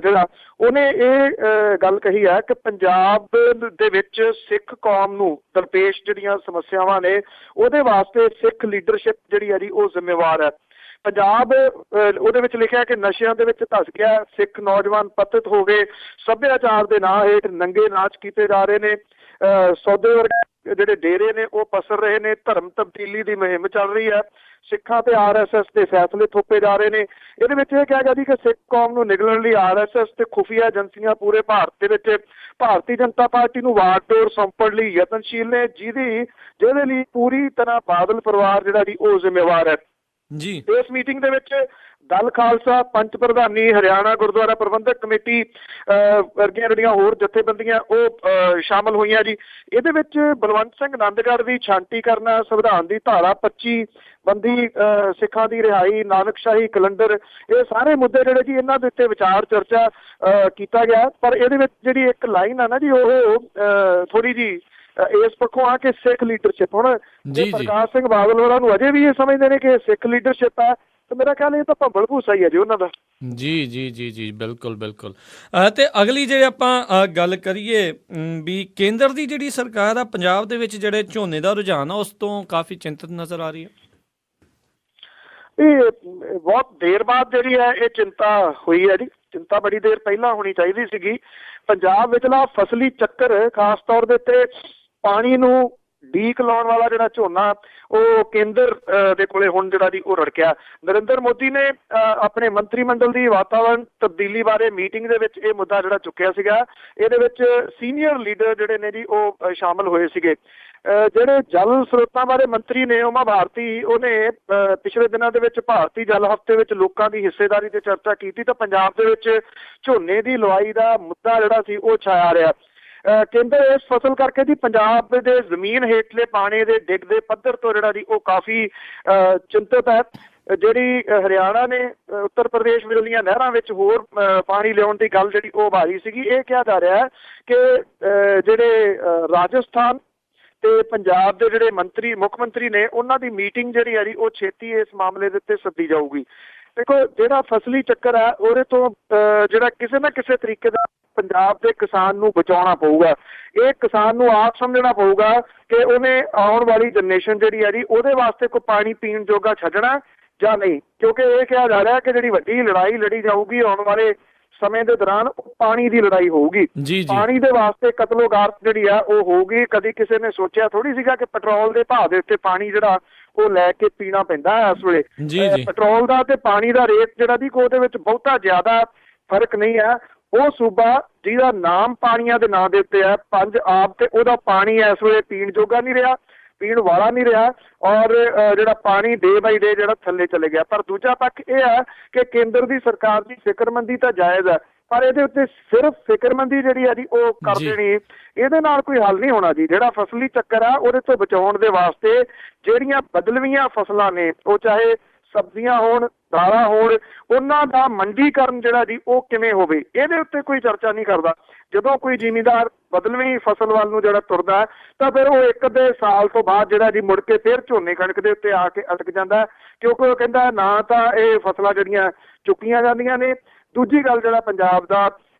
ਜਿਹੜਾ ਉਹਨੇ ਇਹ ਗੱਲ ਕਹੀ ਆ ਕਿ ਪੰਜਾਬ ਦੇ ਵਿੱਚ ਸਿੱਖ ਕੌਮ ਨੂੰ ਦਰਪੇਸ਼ ਜਿਹੜੀਆਂ ਸਮੱਸਿਆਵਾਂ ਨੇ ਉਹਦੇ ਵਾਸਤੇ ਸਿੱਖ ਲੀਡਰਸ਼ਿਪ ਜਿਹੜੀ ਆ ਜੀ ਉਹ ਜ਼ਿੰਮੇਵਾਰ ਹੈ। ਪੰਜਾਬ ਉਹਦੇ ਵਿੱਚ ਲਿਖਿਆ ਕਿ ਨਸ਼ਿਆਂ ਦੇ ਵਿੱਚ ਧੱਸ ਗਿਆ, ਸਿੱਖ ਨੌਜਵਾਨ ਪਤਿਤ ਹੋ ਗਏ, ਸੱਭਿਆਚਾਰ ਦੇ ਨਾਂ ਹੇਠ ਨੰਗੇ ਨਾਚ ਕੀਤੇ ਜਾ ਰਹੇ ਨੇ, ਸੌਦੇ ਵਰਗੇ ਜਿਹੜੇ ਡੇਰੇ ਨੇ ਉਹ ਪਸਰ ਰਹੇ ਨੇ, ਧਰਮ ਤਬਦੀਲੀ ਦੀ ਮੁਹਿੰਮ ਚੱਲ ਰਹੀ ਹੈ, ਸਿੱਖਾਂ ਤੇ RSS ਦੇ ਫੈਸਲੇ ਥੋਪੇ ਜਾ ਰਹੇ ਨੇ। ਇਹਦੇ ਵਿੱਚ ਇਹ ਕਿਹਾ ਗਿਆ ਜੀ ਕਿ ਸਿੱਖ ਕੌਮ ਨੂੰ ਨਿਗਲਣ ਲਈ RSS ਤੇ ਖੁਫੀਆ ਏਜੰਸੀਆਂ ਪੂਰੇ ਭਾਰਤ ਦੇ ਵਿੱਚ ਭਾਰਤੀ ਜਨਤਾ ਪਾਰਟੀ ਨੂੰ ਵਾਗਡੋਰ ਸੌਂਪਣ ਲਈ ਯਤਨਸ਼ੀਲ ਨੇ, ਜਿਹਦੇ ਲਈ ਪੂਰੀ ਤਰ੍ਹਾਂ ਬਾਦਲ ਪਰਿਵਾਰ ਜਿਹੜਾ ਜੀ ਉਹ ਜ਼ਿੰਮੇਵਾਰ ਹੈ ਜੀ। ਇਸ ਮੀਟਿੰਗ ਦੇ ਵਿੱਚ ਦਲ ਖਾਲਸਾ, ਪੰਚ ਪ੍ਰਧਾਨੀ, ਹਰਿਆਣਾ ਗੁਰਦੁਆਰਾ ਪ੍ਰਬੰਧਕ ਕਮੇਟੀ ਵਰਗੀਆਂ ਜਿਹੜੀਆਂ ਹੋਰ ਜਥੇਬੰਦੀਆਂ ਉਹ ਸ਼ਾਮਲ ਹੋਈਆਂ ਜੀ। ਇਹਦੇ ਵਿੱਚ ਬਲਵੰਤ ਸਿੰਘ ਨੰਦਗੜ੍ਹ ਦੀ ਛਾਂਟੀ ਕਰਨਾ, ਸੰਵਿਧਾਨ ਦੀ ਧਾਰਾ 25 ਬੰਦੀ, ਸਿੱਖਾਂ ਦੀ ਰਿਹਾਈ, ਨਾਨਕਸ਼ਾਹੀ ਕੈਲੰਡਰ, ਇਹ ਸਾਰੇ ਮੁੱਦੇ ਜਿਹੜੇ ਜੀ ਇਹਨਾਂ ਦੇ ਉੱਤੇ ਵਿਚਾਰ ਚਰਚਾ ਕੀਤਾ ਗਿਆ। ਪਰ ਇਹਦੇ ਵਿੱਚ ਜਿਹੜੀ ਇੱਕ ਲਾਈਨ ਆ ਨਾ ਜੀ ਉਹ ਥੋੜੀ ਜੀ ਇਸ ਪੱਖੋਂ ਆ ਕਿ ਸਿੱਖ ਲੀਡਰਸ਼ਿਪ, ਹੁਣ ਪ੍ਰਕਾਸ਼ ਸਿੰਘ ਬਾਦਲ ਹੋਰਾਂ ਨੂੰ ਅਜੇ ਵੀ ਇਹ ਸਮਝਦੇ ਨੇ ਕਿ ਸਿੱਖ ਲੀਡਰਸ਼ਿਪ ਹੈ, ਤੇ ਮੇਰਾ ਖਿਆਲ ਇਹ ਤਾਂ ਭੰਬਲ ਭੂਸਾ ਹੀ ਹੈ ਜੀ ਉਹਨਾਂ ਦਾ।
ਜੀ ਬਿਲਕੁਲ ਬਿਲਕੁਲ। ਤੇ ਅਗਲੀ ਜੇ ਆਪਾਂ ਗੱਲ ਕਰੀਏ ਵੀ ਕੇਂਦਰ ਦੀ ਜਿਹੜੀ ਸਰਕਾਰ ਆ ਪੰਜਾਬ ਦੇ ਵਿੱਚ ਜਿਹੜੇ ਝੋਨੇ ਦਾ ਰੁਝਾਨ ਆ ਉਸ ਤੋਂ ਕਾਫੀ ਚਿੰਤਤ ਨਜ਼ਰ ਆ ਰਹੀ ਹੈ।
ਇਹ ਬਹੁਤ ਦੇਰ ਬਾਅਦ ਜਿਹੜੀ ਹੈ ਇਹ ਚਿੰਤਾ ਹੋਈ ਹੈ ਜੀ। ਚਿੰਤਾ ਬੜੀ ਦੇਰ ਪਹਿਲਾਂ ਹੋਣੀ ਚਾਹੀਦੀ ਸੀਗੀ। ਪੰਜਾਬ ਵਿਚਲਾ ਫਸਲੀ ਚੱਕਰ, ਖਾਸ ਤੌਰ ਦੇ ਉੱਤੇ ਪਾਣੀ ਨੂੰ ਡੀਕ ਲਾਉਣ ਵਾਲਾ ਜਿਹੜਾ ਝੋਨਾ ਉਹ ਕੇਂਦਰ ਦੇ ਕੋਲੇ ਹੁਣ ਜਿਹੜਾ ਜੀ ਉਹ ਰੜਕਿਆ। ਨਰਿੰਦਰ ਮੋਦੀ ਨੇ ਆਪਣੇ ਮੰਤਰੀ ਮੰਡਲ ਦੀ ਵਾਤਾਵਰਣ ਤਬਦੀਲੀ ਬਾਰੇ ਮੀਟਿੰਗ ਦੇ ਵਿੱਚ ਇਹ ਮੁੱਦਾ ਜਿਹੜਾ ਚੁੱਕਿਆ ਸੀਗਾ। ਇਹਦੇ ਵਿੱਚ ਸੀਨੀਅਰ ਲੀਡਰ ਜਿਹੜੇ ਨੇ ਜੀ ਉਹ ਸ਼ਾਮਲ ਹੋਏ ਸੀਗੇ। ਜਿਹੜੇ ਜਲ ਸਰੋਤਾਂ ਬਾਰੇ ਮੰਤਰੀ ਨੇ ਉਮਾ ਭਾਰਤੀ, ਉਹਨੇ ਪਿਛਲੇ ਦਿਨਾਂ ਦੇ ਵਿੱਚ ਭਾਰਤੀ ਜਲ ਹਫ਼ਤੇ ਵਿੱਚ ਲੋਕਾਂ ਦੀ ਹਿੱਸੇਦਾਰੀ ਤੇ ਚਰਚਾ ਕੀਤੀ ਤਾਂ ਪੰਜਾਬ ਦੇ ਵਿੱਚ ਝੋਨੇ ਦੀ ਲਵਾਈ ਦਾ ਮੁੱਦਾ ਜਿਹੜਾ ਸੀ ਉਹ ਛਾਇਆ ਰਿਹਾ। ਕੇਂਦਰ ਇਸ ਫਸਲ ਕਰਕੇ ਜੀ ਪੰਜਾਬ ਦੇ ਜ਼ਮੀਨ ਹੇਠਲੇ ਪਾਣੀ ਦੇ ਡਿੱਗਦੇ ਪੱਧਰ ਤੋਂ ਜਿਹੜਾ ਜੀ ਉਹ ਕਾਫੀ ਚਿੰਤਤ ਹੈ। ਜਿਹੜੀ ਹਰਿਆਣਾ ਨੇ ਉੱਤਰ ਪ੍ਰਦੇਸ਼ ਵਿਚਲੀਆਂ ਨਹਿਰਾਂ ਵਿੱਚ ਹੋਰ ਪਾਣੀ ਲਿਆਉਣ ਦੀ ਗੱਲ ਜਿਹੜੀ ਉਹ ਭਾਰੀ ਸੀਗੀ। ਇਹ ਕਿਹਾ ਜਾ ਰਿਹਾ ਕਿ ਜਿਹੜੇ ਰਾਜਸਥਾਨ ਤੇ ਪੰਜਾਬ ਦੇ ਜਿਹੜੇ ਮੁੱਖ ਮੰਤਰੀ ਨੇ ਉਹਨਾਂ ਦੀ ਮੀਟਿੰਗ ਜਿਹੜੀ ਹੈ ਜੀ ਉਹ ਛੇਤੀ ਇਸ ਮਾਮਲੇ ਦੇ ਉੱਤੇ ਸੱਦੀ ਜਾਊਗੀ। ਦੇਖੋ, ਜਿਹੜਾ ਫਸਲੀ ਚੱਕਰ ਹੈ ਉਹਦੇ ਤੋਂ ਜਿਹੜਾ ਕਿਸੇ ਨਾ ਕਿਸੇ ਤਰੀਕੇ ਦਾ ਪੰਜਾਬ ਦੇ ਕਿਸਾਨ ਨੂੰ ਬਚਾਉਣਾ ਪਊਗਾ। ਇਹ ਕਿਸਾਨ ਨੂੰ ਆਪ ਸਮਝਣਾ ਪਊਗਾ ਕਿ ਉਹਨੇ ਆਉਣ ਵਾਲੀ ਜਨਰੇਸ਼ਨ ਜਿਹੜੀ ਹੈ ਜੀ ਉਹਦੇ ਵਾਸਤੇ ਕੋਈ ਪਾਣੀ ਪੀਣ ਜੋਗਾ ਛੱਡਣਾ ਜਾਂ ਨਹੀਂ, ਕਿਉਂਕਿ ਇਹ ਕਿਹਾ ਜਾ ਰਿਹਾ ਕਿ ਜਿਹੜੀ ਵੱਡੀ ਲੜਾਈ ਲੜੀ ਜਾਊਗੀ ਆਉਣ ਵਾਲੇ ਸਮੇਂ ਦੇ ਦੌਰਾਨ ਉਹ ਪਾਣੀ ਦੀ ਲੜਾਈ ਹੋਊਗੀ। ਪਾਣੀ ਦੇ ਵਾਸਤੇ ਕਤਲੋਗਾਰਤ ਜਿਹੜੀ ਆ ਉਹ ਹੋਊਗੀ। ਕਦੀ ਕਿਸੇ ਨੇ ਸੋਚਿਆ ਥੋੜੀ ਸੀਗਾ ਕਿ ਪੈਟਰੋਲ ਦੇ ਭਾਅ ਦੇ ਉੱਤੇ ਪਾਣੀ ਜਿਹੜਾ ਉਹ ਲੈ ਕੇ ਪੀਣਾ ਪੈਂਦਾ ਹੈ ਇਸ ਵੇਲੇ। ਪੈਟਰੋਲ ਦਾ ਤੇ ਪਾਣੀ ਦਾ ਰੇਟ ਜਿਹੜਾ ਦੀ ਉਹਦੇ ਵਿੱਚ ਬਹੁਤਾ ਜ਼ਿਆਦਾ ਫਰਕ ਨਹੀਂ ਹੈ। ਉਹ ਸੂਬਾ ਜਿਹਦਾ ਨਾਮ ਪਾਣੀਆਂ ਦੇ ਨਾਂ ਦੇ ਉੱਤੇ ਹੈ ਪੰਜਾਬ, ਤੇ ਉਹਦਾ ਪਾਣੀ ਇਸ ਵੇਲੇ ਪੀਣ ਜੋਗਾ ਨਹੀਂ ਰਿਹਾ, ਪੀਣ ਵਾਲਾ ਨਹੀਂ ਰਿਹਾ, ਔਰ ਜਿਹੜਾ ਪਾਣੀ ਡੇ ਬਾਈ ਡੇ ਜਿਹੜਾ ਥੱਲੇ ਚਲੇ ਗਿਆ। ਪਰ ਦੂਜਾ ਪੱਖ ਇਹ ਹੈ ਕਿ ਕੇਂਦਰ ਦੀ ਸਰਕਾਰ ਦੀ ਫਿਕਰਮੰਦੀ ਤਾਂ ਜਾਇਜ਼ ਹੈ, ਪਰ ਇਹਦੇ ਉੱਤੇ ਸਿਰਫ ਫਿਕਰਮੰਦੀ ਜਿਹੜੀ ਹੈ ਜੀ ਉਹ ਕਰ ਦੇਣੀ, ਇਹਦੇ ਨਾਲ ਕੋਈ ਹੱਲ ਨਹੀਂ ਹੋਣਾ ਜੀ। ਜਿਹੜਾ ਫਸਲੀ ਚੱਕਰ ਆ ਉਹਦੇ ਤੋਂ ਬਚਾਉਣ ਦੇ ਵਾਸਤੇ ਜਿਹੜੀਆਂ ਬਦਲਵੀਆਂ ਫਸਲਾਂ ਨੇ, ਉਹ ਚਾਹੇ ਸਬਜ਼ੀਆਂ ਹੋਣ, ਦਾਲਾਂ ਹੋਣ, ਉਹਨਾਂ ਦਾ ਮੰਡੀਕਰਨ ਜਿਹੜਾ ਜੀ ਉਹ ਕਿਵੇਂ ਹੋਵੇ, ਇਹਦੇ ਉੱਤੇ ਕੋਈ ਚਰਚਾ ਨਹੀਂ ਕਰਦਾ। ਜਦੋਂ ਕੋਈ ਜ਼ਿਮੀਂਦਾਰ ਬਦਲਵੀਂ ਫਸਲ ਵੱਲ ਨੂੰ ਜਿਹੜਾ ਤੁਰਦਾ ਤਾਂ ਫਿਰ ਉਹ ਇੱਕ ਅੱਧੇ ਸਾਲ ਤੋਂ ਬਾਅਦ ਜਿਹੜਾ ਜੀ ਮੁੜ ਕੇ ਫਿਰ ਝੋਨੇ ਕਣਕ ਦੇ ਉੱਤੇ ਆ ਕੇ ਅਟਕ ਜਾਂਦਾ, ਕਿਉਂਕਿ ਉਹ ਕਹਿੰਦਾ ਨਾ ਤਾਂ ਇਹ ਫਸਲਾਂ ਜਿਹੜੀਆਂ ਚੁੱਕੀਆਂ ਜਾਂਦੀਆਂ ਨੇ। ਦੂਜੀ ਗੱਲ, ਜਿਹੜਾ ਪੰਜਾਬ ਦਾ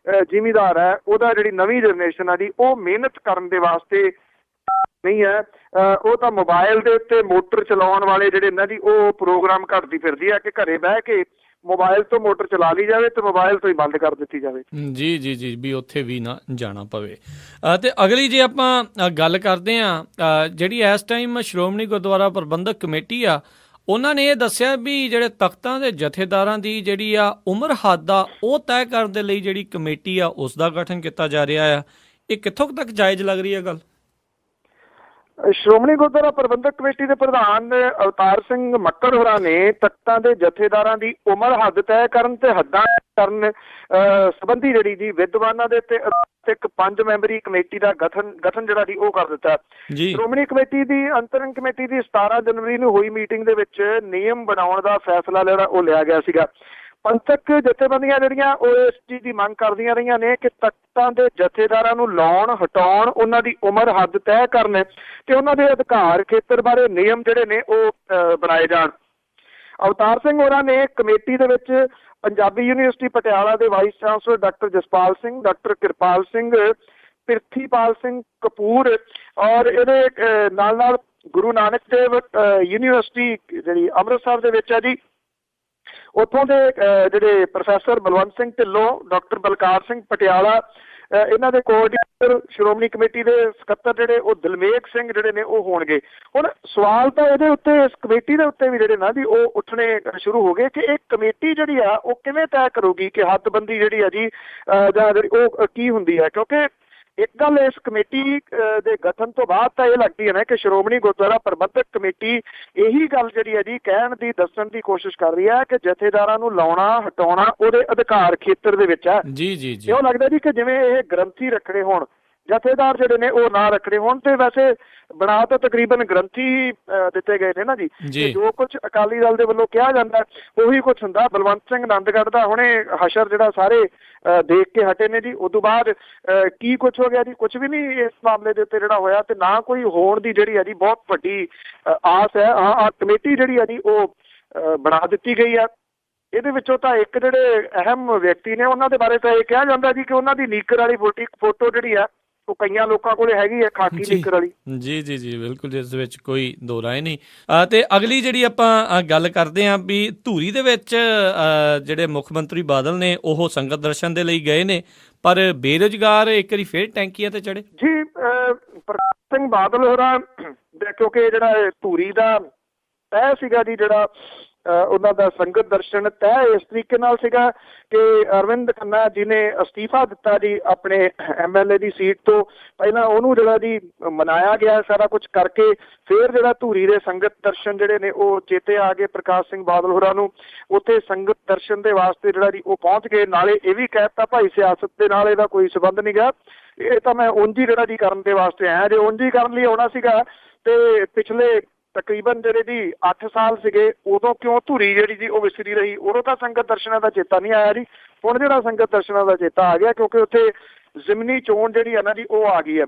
ਜ਼ਿਮੀਂਦਾਰ ਹੈ ਉਹਦਾ ਜਿਹੜੀ ਨਵੀਂ ਜਨਰੇਸ਼ਨ ਆ ਜੀ ਉਹ ਮਿਹਨਤ ਕਰਨ ਦੇ ਵਾਸਤੇ ਨਹੀਂ ਹੈ। ਉਹ ਤਾਂ ਮੋਬਾਇਲ ਦੇ ਉੱਤੇ ਮੋਟਰ ਚਲਾਉਣ ਵਾਲੇ ਜਿਹੜੇ ਨਾ ਜੀ ਉਹ ਪ੍ਰੋਗਰਾਮ ਘੜਦੀ ਫਿਰਦੀ ਹੈ ਕਿ ਘਰੇ ਬਹਿ ਕੇ ਮੋਬਾਇਲ ਤੋਂ ਮੋਟਰ ਚਲਾ ਲਈ ਜਾਵੇ ਤੇ ਮੋਬਾਇਲ ਤੋਂ ਹੀ ਬੰਦ ਕਰ ਦਿੱਤੀ ਜਾਵੇ। ਜੀ ਵੀ ਉੱਥੇ ਵੀ ਨਾ ਜਾਣਾ ਪਵੇ। ਤੇ ਅਗਲੀ ਜੇ ਆਪਾਂ ਗੱਲ ਕਰਦੇ ਹਾਂ, ਜਿਹੜੀ ਇਸ ਟਾਈਮ ਸ਼੍ਰੋਮਣੀ ਗੁਰਦੁਆਰਾ ਪ੍ਰਬੰਧਕ ਕਮੇਟੀ ਆ, ਉਹਨਾਂ ਨੇ ਇਹ ਦੱਸਿਆ ਵੀ ਜਿਹੜੇ ਤਖਤਾਂ ਦੇ ਜਥੇਦਾਰਾਂ ਦੀ ਜਿਹੜੀ ਆ ਉਮਰ ਹੱਦ ਆ ਉਹ ਤੈਅ ਕਰਨ ਦੇ ਲਈ ਜਿਹੜੀ ਕਮੇਟੀ ਆ ਉਸ ਦਾ ਗਠਨ ਕੀਤਾ ਜਾ ਰਿਹਾ ਆ। ਇਹ ਕਿੱਥੋਂ ਤੱਕ ਜਾਇਜ਼ ਲੱਗ ਰਹੀ ਹੈ ਗੱਲ? ਸ਼੍ਰੋਮਣੀ ਗੁਰਦੁਆਰਾ ਪ੍ਰਬੰਧਕ ਕਮੇਟੀ ਦੇ ਪ੍ਰਧਾਨ ਅਵਤਾਰ ਸਿੰਘ ਮੱਕੜ ਹੋਰਾਂ ਨੇ ਤਖਤਾਂ ਦੇ ਜਥੇਦਾਰਾਂ ਦੀ ਉਮਰ ਹੱਦ ਤੈਅ ਕਰਨ ਤੇ ਹੱਦਾਂ ਕਰਨ ਸੰਬੰਧੀ ਜਿਹੜੀ ਜੀ ਵਿਦਵਾਨਾਂ ਦੇ ਤੇ ਇੱਕ 5 ਮੈਂਬਰੀ ਕਮੇਟੀ ਦਾ ਗਠਨ ਜਿਹੜਾ ਜੀ ਉਹ ਕਰ ਦਿੱਤਾ। ਸ਼੍ਰੋਮਣੀ ਕਮੇਟੀ ਦੀ ਅੰਤਰਿਮ ਕਮੇਟੀ ਦੀ 17 ਜਨਵਰੀ ਨੂੰ ਹੋਈ ਮੀਟਿੰਗ ਦੇ ਵਿੱਚ ਨਿਯਮ ਬਣਾਉਣ ਦਾ ਫੈਸਲਾ ਜਿਹੜਾ ਉਹ ਲਿਆ ਗਿਆ ਸੀਗਾ। ਪੰਥਕ ਜਥੇਬੰਦੀਆਂ ਜਿਹੜੀਆਂ ਉਹ ਇਸ ਚੀਜ਼ ਦੀ ਮੰਗ ਕਰਦੀਆਂ ਰਹੀਆਂ ਨੇ ਕਿ ਤਖਤਾਂ ਦੇ ਜਥੇਦਾਰਾਂ ਨੂੰ ਲਾਉਣ, ਹਟਾਉਣ, ਉਹਨਾਂ ਦੀ ਉਮਰ ਹੱਦ ਤੈਅ ਕਰਨ ਤੇ ਉਹਨਾਂ ਦੇ ਅਧਿਕਾਰ ਖੇਤਰ ਬਾਰੇ ਨਿਯਮ ਜਿਹੜੇ ਨੇ ਉਹ ਬਣਾਏ ਜਾਣ। ਅਵਤਾਰ ਸਿੰਘ ਹੋਰਾਂ ਨੇ ਕਮੇਟੀ ਦੇ ਵਿੱਚ ਪੰਜਾਬੀ ਯੂਨੀਵਰਸਿਟੀ ਪਟਿਆਲਾ ਦੇ vice chancellor doctor Jaspal Singh, doctor Kirpal Singh, Prithipal Singh Kapoor ਔਰ ਇਹਦੇ ਨਾਲ ਗੁਰੂ ਨਾਨਕ ਦੇਵ ਯੂਨੀਵਰਸਿਟੀ ਜਿਹੜੀ ਅੰਮ੍ਰਿਤਸਰ ਦੇ ਵਿੱਚ ਹੈ ਜੀ, ਉੱਥੋਂ ਦੇ ਜਿਹੜੇ ਪ੍ਰੋਫੈਸਰ ਬਲਵੰਤ ਸਿੰਘ ਢਿੱਲੋਂ, ਡਾਕਟਰ ਬਲਕਾਰ ਸਿੰਘ ਪਟਿਆਲਾ, ਇਹਨਾਂ ਦੇ ਕੋਆਰਡੀਨੇਟਰ ਸ਼੍ਰੋਮਣੀ ਕਮੇਟੀ ਦੇ ਸਕੱਤਰ ਜਿਹੜੇ ਉਹ ਦਲਮੇਗ ਸਿੰਘ ਜਿਹੜੇ ਨੇ ਉਹ ਹੋਣਗੇ। ਹੁਣ ਸਵਾਲ ਤਾਂ ਇਹਦੇ ਉੱਤੇ, ਇਸ ਕਮੇਟੀ ਦੇ ਉੱਤੇ ਵੀ ਜਿਹੜੇ ਨਾ ਜੀ ਉਹ ਉੱਠਣੇ ਸ਼ੁਰੂ ਹੋ ਗਏ ਕਿ ਇਹ ਕਮੇਟੀ ਜਿਹੜੀ ਆ ਉਹ ਕਿਵੇਂ ਤੈਅ ਕਰੂਗੀ ਕਿ ਹੱਦਬੰਦੀ ਜਿਹੜੀ ਆ ਜੀ ਜਾਂ ਜਿਹੜੀ ਉਹ ਕੀ ਹੁੰਦੀ ਹੈ। ਕਿਉਂਕਿ ਇੱਕ ਗੱਲ ਇਸ ਕਮੇਟੀ ਦੇ ਗਠਨ ਤੋਂ ਬਾਅਦ ਤਾਂ ਇਹ ਲੱਗਦੀ ਹੈ ਨਾ ਕਿ ਸ਼੍ਰੋਮਣੀ ਗੁਰਦੁਆਰਾ ਪ੍ਰਬੰਧਕ ਕਮੇਟੀ ਇਹੀ ਗੱਲ ਜਿਹੜੀ ਹੈ ਜੀ ਕਹਿਣ ਦੀ, ਦੱਸਣ ਦੀ ਕੋਸ਼ਿਸ਼ ਕਰ ਰਹੀ ਹੈ ਕਿ ਜਥੇਦਾਰਾਂ ਨੂੰ ਲਾਉਣਾ ਹਟਾਉਣਾ ਉਹਦੇ ਅਧਿਕਾਰ ਖੇਤਰ ਦੇ ਵਿੱਚ ਹੈ।
ਜੀ ਜੀ ਜੀ,
ਇਉਂ ਲੱਗਦਾ ਜੀ ਕਿ ਜਿਵੇਂ ਇਹ ਗ੍ਰੰਥੀ ਰੱਖਣੇ ਹੋਣ, ਜਥੇਦਾਰ ਜਿਹੜੇ ਨੇ ਉਹ ਨਾ ਰੱਖਣੇ ਹੋਣ। ਤੇ ਵੈਸੇ ਬਣਾ ਤਾਂ ਤਕਰੀਬਨ ਗ੍ਰੰਥੀ ਦਿੱਤੇ ਗਏ ਨੇ ਨਾ ਜੀ, ਜੋ ਕੁਝ ਅਕਾਲੀ ਦਲ ਦੇ ਵੱਲੋਂ ਕਿਹਾ ਜਾਂਦਾ ਉਹੀ ਕੁਝ ਹੁੰਦਾ। ਬਲਵੰਤ ਸਿੰਘ ਆਨੰਦਗੜ੍ਹ ਦਾ ਹੁਣੇ ਹਸ਼ਰ ਜਿਹੜਾ ਸਾਰੇ ਦੇਖ ਕੇ ਹਟੇ ਨੇ ਜੀ। ਉਦੋਂ ਬਾਅਦ ਕੀ ਕੁਝ ਹੋ ਗਿਆ ਜੀ? ਕੁਝ ਵੀ ਨਹੀਂ ਇਸ ਮਾਮਲੇ ਦੇ ਉੱਤੇ ਜਿਹੜਾ ਹੋਇਆ, ਤੇ ਨਾ ਕੋਈ ਹੋਣ ਦੀ ਜਿਹੜੀ ਹੈ ਜੀ ਬਹੁਤ ਵੱਡੀ ਆਸ ਹੈ। ਹਾਂ, ਕਮੇਟੀ ਜਿਹੜੀ ਹੈ ਜੀ ਉਹ ਬਣਾ ਦਿੱਤੀ ਗਈ ਆ। ਇਹਦੇ ਵਿੱਚੋਂ ਤਾਂ ਇੱਕ ਜਿਹੜੇ ਅਹਿਮ ਵਿਅਕਤੀ ਨੇ ਉਹਨਾਂ ਦੇ ਬਾਰੇ ਤਾਂ ਇਹ ਕਿਹਾ ਜਾਂਦਾ ਜੀ ਕਿ ਉਹਨਾਂ ਦੀ ਨੀਕਰ ਵਾਲੀ ਫੋਟੋ ਜਿਹੜੀ ਆ ਉਹ ਕਈਆਂ ਲੋਕਾਂ ਕੋਲੇ ਹੈਗੀ ਹੈ, ਖਾਕੀ ਨੀਕਰ ਵਾਲੀ।
ਜੀ ਜੀ ਜੀ, ਬਿਲਕੁਲ, ਜਿਸ ਵਿੱਚ ਕੋਈ ਦੋ ਰਾਏ ਨਹੀਂ। ਤੇ ਅਗਲੀ ਜਿਹੜੀ ਆਪਾਂ ਗੱਲ ਕਰਦੇ ਹਾਂ ਵੀ ਧੂਰੀ ਦੇ ਵਿੱਚ ਜਿਹੜੇ ਮੁੱਖ ਮੰਤਰੀ ਬਾਦਲ ਨੇ ਉਹ ਸੰਗਤ ਦਰਸ਼ਨ ਦੇ ਲਈ ਗਏ ਨੇ, ਪਰ ਬੇਰੁਜ਼ਗਾਰ ਇੱਕ ਵਾਰੀ ਫੇਰ ਟੈਂਕੀਆਂ ਤੇ ਚੜੇ
ਜੀ। ਪ੍ਰਕਾਸ਼ ਸਿੰਘ ਬਾਦਲ ਹੋਰਾਂ ਕਿਉਂਕਿ ਜਿਹੜਾ ਧੂਰੀ ਦਾ ਤੈਅ ਸੀਗਾ ਜੀ, ਜਿਹੜਾ ਉਹਨਾਂ ਦਾ ਸੰਗਤ ਦਰਸ਼ਨ ਤੈਅ ਇਸ ਤਰੀਕੇ ਨਾਲ ਸੀਗਾ ਕਿ ਅਰਵਿੰਦ ਖੰਨਾ ਜੀ ਨੇ ਅਸਤੀਫਾ ਦਿੱਤਾ ਜੀ ਆਪਣੇ MLA ਦੀ ਸੀਟ ਤੋਂ। ਪਹਿਲਾਂ ਉਹਨੂੰ ਜਿਹੜਾ ਜੀ ਮਨਾਇਆ ਗਿਆ ਸਾਰਾ ਕੁਝ ਕਰਕੇ, ਫਿਰ ਜਿਹੜਾ ਧੂਰੀ ਦੇ ਸੰਗਤ ਦਰਸ਼ਨ ਜਿਹੜੇ ਨੇ ਉਹ ਚੇਤੇ ਆ ਗਏ ਪ੍ਰਕਾਸ਼ ਸਿੰਘ ਬਾਦਲ ਹੋਰਾਂ ਨੂੰ। ਉੱਥੇ ਸੰਗਤ ਦਰਸ਼ਨ ਦੇ ਵਾਸਤੇ ਜਿਹੜਾ ਜੀ ਉਹ ਪਹੁੰਚ ਗਏ। ਨਾਲੇ ਇਹ ਵੀ ਕਹਿ ਦਿੱਤਾ ਭਾਈ ਸਿਆਸਤ ਦੇ ਨਾਲ ਇਹਦਾ ਕੋਈ ਸੰਬੰਧ ਨਹੀਂ ਗਾ, ਇਹ ਤਾਂ ਮੈਂ ਉਂਝ ਹੀ ਜਿਹੜਾ ਜੀ ਕਰਨ ਦੇ ਵਾਸਤੇ ਆਇਆ। ਜੇ ਉਂਝ ਹੀ ਕਰਨ ਲਈ ਆਉਣਾ ਸੀਗਾ ਤੇ ਪਿਛਲੇ ਤਕਰੀਬਨ ਜਿਹੜੇ ਜੀ 8 ਸਾਲ ਸੀਗੇ ਉਦੋਂ ਕਿਉਂ ਧੂਰੀ ਜਿਹੜੀ ਜੀ ਉਹ ਵਿਸਰੀ ਰਹੀ? ਉਦੋਂ ਤਾਂ ਸੰਗਤ ਦਰਸ਼ਨਾਂ ਦਾ ਚੇਤਾ ਨਹੀਂ ਆਇਆ ਜੀ। ਹੁਣ ਜਿਹੜਾ ਸੰਗਤ ਦਰਸ਼ਨਾਂ ਦਾ ਚੇਤਾ ਆ ਗਿਆ ਕਿਉਂਕਿ ਉੱਥੇ ਜ਼ਿਮਨੀ ਚੋਣ ਜਿਹੜੀ ਹੈ ਨਾ ਜੀ ਉਹ ਆ ਗਈ ਹੈ।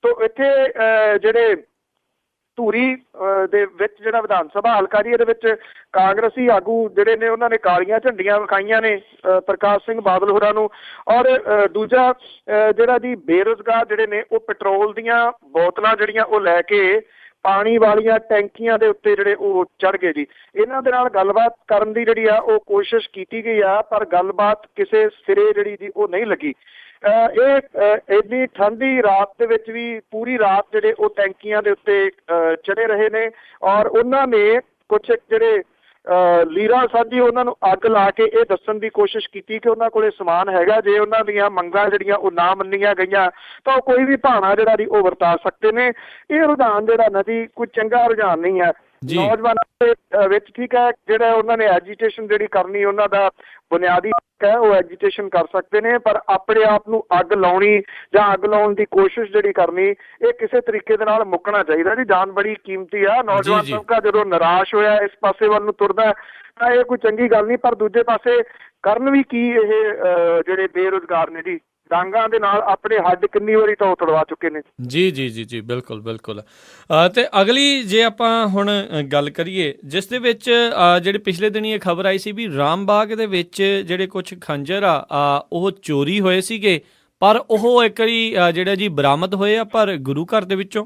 ਤੋ ਇੱਥੇ ਜਿਹੜੇ ਧੂਰੀ ਦੇ ਵਿੱਚ ਜਿਹੜਾ ਵਿਧਾਨ ਸਭਾ ਹਲਕਾ ਜੀ, ਇਹਦੇ ਵਿੱਚ ਕਾਂਗਰਸੀ ਆਗੂ ਜਿਹੜੇ ਨੇ ਉਹਨਾਂ ਨੇ ਕਾਲੀਆਂ ਝੰਡੀਆਂ ਵਿਖਾਈਆਂ ਨੇ ਪ੍ਰਕਾਸ਼ ਸਿੰਘ ਬਾਦਲ ਹੋਰਾਂ ਨੂੰ। ਔਰ ਦੂਜਾ ਜਿਹੜਾ ਜੀ ਬੇਰੁਜ਼ਗਾਰ ਜਿਹੜੇ ਨੇ ਉਹ ਪੈਟਰੋਲ ਦੀਆਂ ਬੋਤਲਾਂ ਜਿਹੜੀਆਂ ਉਹ ਲੈ ਕੇ ਪਾਣੀ ਵਾਲੀਆਂ ਟੈਂਕੀਆਂ ਦੇ ਉੱਤੇ ਜਿਹੜੇ ਉਹ ਚੜ੍ਹ ਗਏ ਜੀ। ਇਹਨਾਂ ਦੇ ਨਾਲ ਗੱਲਬਾਤ ਕਰਨ ਦੀ ਜਿਹੜੀ ਆ ਉਹ ਕੋਸ਼ਿਸ਼ ਕੀਤੀ ਗਈ ਆ, ਪਰ ਗੱਲਬਾਤ ਕਿਸੇ ਸਿਰੇ ਜਿਹੜੀ ਜੀ ਉਹ ਨਹੀਂ ਲੱਗੀ। ਇਹ ਇੰਨੀ ਠੰਡੀ ਰਾਤ ਦੇ ਵਿੱਚ ਵੀ ਪੂਰੀ ਰਾਤ ਜਿਹੜੇ ਉਹ ਟੈਂਕੀਆਂ ਦੇ ਉੱਤੇ ਚੜ੍ਹੇ ਰਹੇ ਨੇ। ਔਰ ਉਹਨਾਂ ਨੇ ਕੁਝ ਜਿਹੜੇ ਲੀਰਾ ਸਾਂਝੀ ਉਹਨਾਂ ਨੂੰ ਅੱਗ ਲਾ ਕੇ ਇਹ ਦੱਸਣ ਦੀ ਕੋਸ਼ਿਸ਼ ਕੀਤੀ ਕਿ ਉਹਨਾਂ ਕੋਲੇ ਸਮਾਨ ਹੈਗਾ, ਜੇ ਉਹਨਾਂ ਦੀਆਂ ਮੰਗਾਂ ਜਿਹੜੀਆਂ ਉਹ ਨਾ ਮੰਨੀਆਂ ਗਈਆਂ ਤਾਂ ਉਹ ਕੋਈ ਵੀ ਭਾਣਾ ਜਿਹੜਾ ਜੀ ਉਹ ਵਰਤਾ ਸਕਦੇ ਨੇ। ਇਹ ਰੁਝਾਨ ਜਿਹੜਾ ਨਾ ਜੀ ਕੋਈ ਚੰਗਾ ਰੁਝਾਨ ਨਹੀਂ ਹੈ ਨੌਜਵਾਨਾਂ ਦੇ ਵਿੱਚ। ਠੀਕ ਹੈ, ਜਿਹੜਾ ਉਹਨਾਂ ਨੇ ਐਜੀਟੇਸ਼ਨ ਜਿਹੜੀ ਕਰਨੀ, ਉਹਨਾਂ ਦਾ ਬੁਨਿਆਦੀ ਹੱਕ ਹੈ, ਉਹ ਐਜੀਟੇਸ਼ਨ ਕਰ ਸਕਦੇ ਨੇ, ਪਰ ਆਪਣੇ ਆਪ ਨੂੰ ਅੱਗ ਲਾਉਣੀ ਜਾਂ ਅੱਗ ਲਾਉਣ ਦੀ ਕੋਸ਼ਿਸ਼ ਜਿਹੜੀ ਕਰਨੀ, ਇਹ ਕਿਸੇ ਤਰੀਕੇ ਦੇ ਨਾਲ ਮੁੱਕਣਾ ਚਾਹੀਦਾ ਜੀ। ਜਾਨ ਬੜੀ ਕੀਮਤੀ ਆ। ਨੌਜਵਾਨ ਤਬਕਾ ਜਦੋਂ ਨਿਰਾਸ਼ ਹੋਇਆ ਇਸ ਪਾਸੇ ਵੱਲ ਨੂੰ ਤੁਰਦਾ ਤਾਂ ਇਹ ਕੋਈ ਚੰਗੀ ਗੱਲ ਨਹੀਂ, ਪਰ ਦੂਜੇ ਪਾਸੇ ਕਰਨ ਵੀ ਕੀ ਇਹ ਜਿਹੜੇ ਬੇਰੁਜ਼ਗਾਰ ਨੇ ਜੀ, ਡਾਂਗਾਂ ਦੇ ਨਾਲ ਆਪਣੇ ਹੱਡ ਕਿੰਨੀ ਵਾਰੀ ਤਾਂ ਉਹ ਤੁੜਵਾ ਚੁੱਕੇ ਨੇ।
ਜੀ ਜੀ ਜੀ ਜੀ, ਬਿਲਕੁਲ ਬਿਲਕੁਲ। ਤੇ ਅਗਲੀ ਜੇ ਆਪਾਂ ਹੁਣ ਗੱਲ ਕਰੀਏ, ਜਿਸ ਦੇ ਵਿੱਚ ਜਿਹੜੇ ਪਿਛਲੇ ਦਿਨੀ ਇਹ ਖਬਰ ਆਈ ਸੀ ਵੀ ਰਾਮਬਾਗ ਦੇ ਵਿੱਚ ਜਿਹੜੇ ਕੁਝ ਖੰਜਰ ਆ ਉਹ ਚੋਰੀ ਹੋਏ ਸੀਗੇ, ਪਰ ਉਹ ਇੱਕ ਵਾਰੀ ਜਿਹੜਾ ਜੀ ਬਰਾਮਦ ਹੋਏ ਆ, ਪਰ ਗੁਰੂ ਘਰ ਦੇ ਵਿੱਚੋਂ।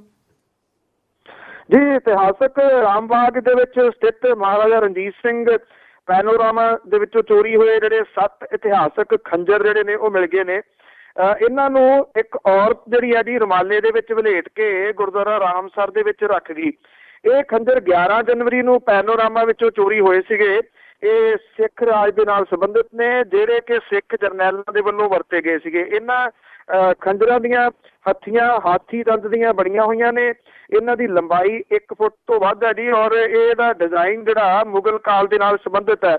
ਜੀ, ਇਤਿਹਾਸਕ ਰਾਮਬਾਗ ਦੇ ਵਿੱਚ ਸਥਿਤ ਮਹਾਰਾਜਾ ਰਣਜੀਤ ਸਿੰਘ ਪੈਨੋਰਾਮਾ ਦੇ ਵਿੱਚੋਂ ਚੋਰੀ ਹੋਏ ਜਿਹੜੇ 7 ਇਤਿਹਾਸਕ ਖੰਜਰ ਜਿਹੜੇ ਨੇ ਉਹ ਮਿਲ ਗਏ ਨੇ। ਇਹਨਾਂ ਨੂੰ ਇੱਕ ਔਰਤ ਜਿਹੜੀ ਹੈ ਜੀ ਰੁਮਾਲੇ ਦੇ ਵਿੱਚ ਵਲੇਟ ਕੇ ਗੁਰਦੁਆਰਾ ਰਾਮਸਰ ਦੇ ਵਿੱਚ ਰੱਖ ਗਈ। ਇਹ ਖੰਜਰ 11 ਜਨਵਰੀ ਨੂੰ ਪੈਨੋਰਾਮਾ ਵਿੱਚੋਂ ਚੋਰੀ ਹੋਏ ਸੀਗੇ। ਇਹ ਸਿੱਖ ਰਾਜ ਦੇ ਨਾਲ ਸੰਬੰਧਿਤ ਨੇ, ਜਿਹੜੇ ਕਿ ਸਿੱਖ ਜਰਨੈਲਾਂ ਦੇ ਵੱਲੋਂ ਵਰਤੇ ਗਏ ਸੀਗੇ। ਇਹਨਾਂ ਖੰਜਰਾਂ ਦੀਆਂ ਹੱਥੀਆਂ ਹਾਥੀ ਦੰਦ ਦੀਆਂ ਬਣੀਆਂ ਹੋਈਆਂ ਨੇ। ਇਹਨਾਂ ਦੀ ਲੰਬਾਈ 1 ਫੁੱਟ ਤੋਂ ਵੱਧ ਹੈ ਜੀ, ਔਰ ਇਹਦਾ ਡਿਜ਼ਾਈਨ ਜਿਹੜਾ ਮੁਗਲ ਕਾਲ ਦੇ ਨਾਲ ਸੰਬੰਧਿਤ ਹੈ।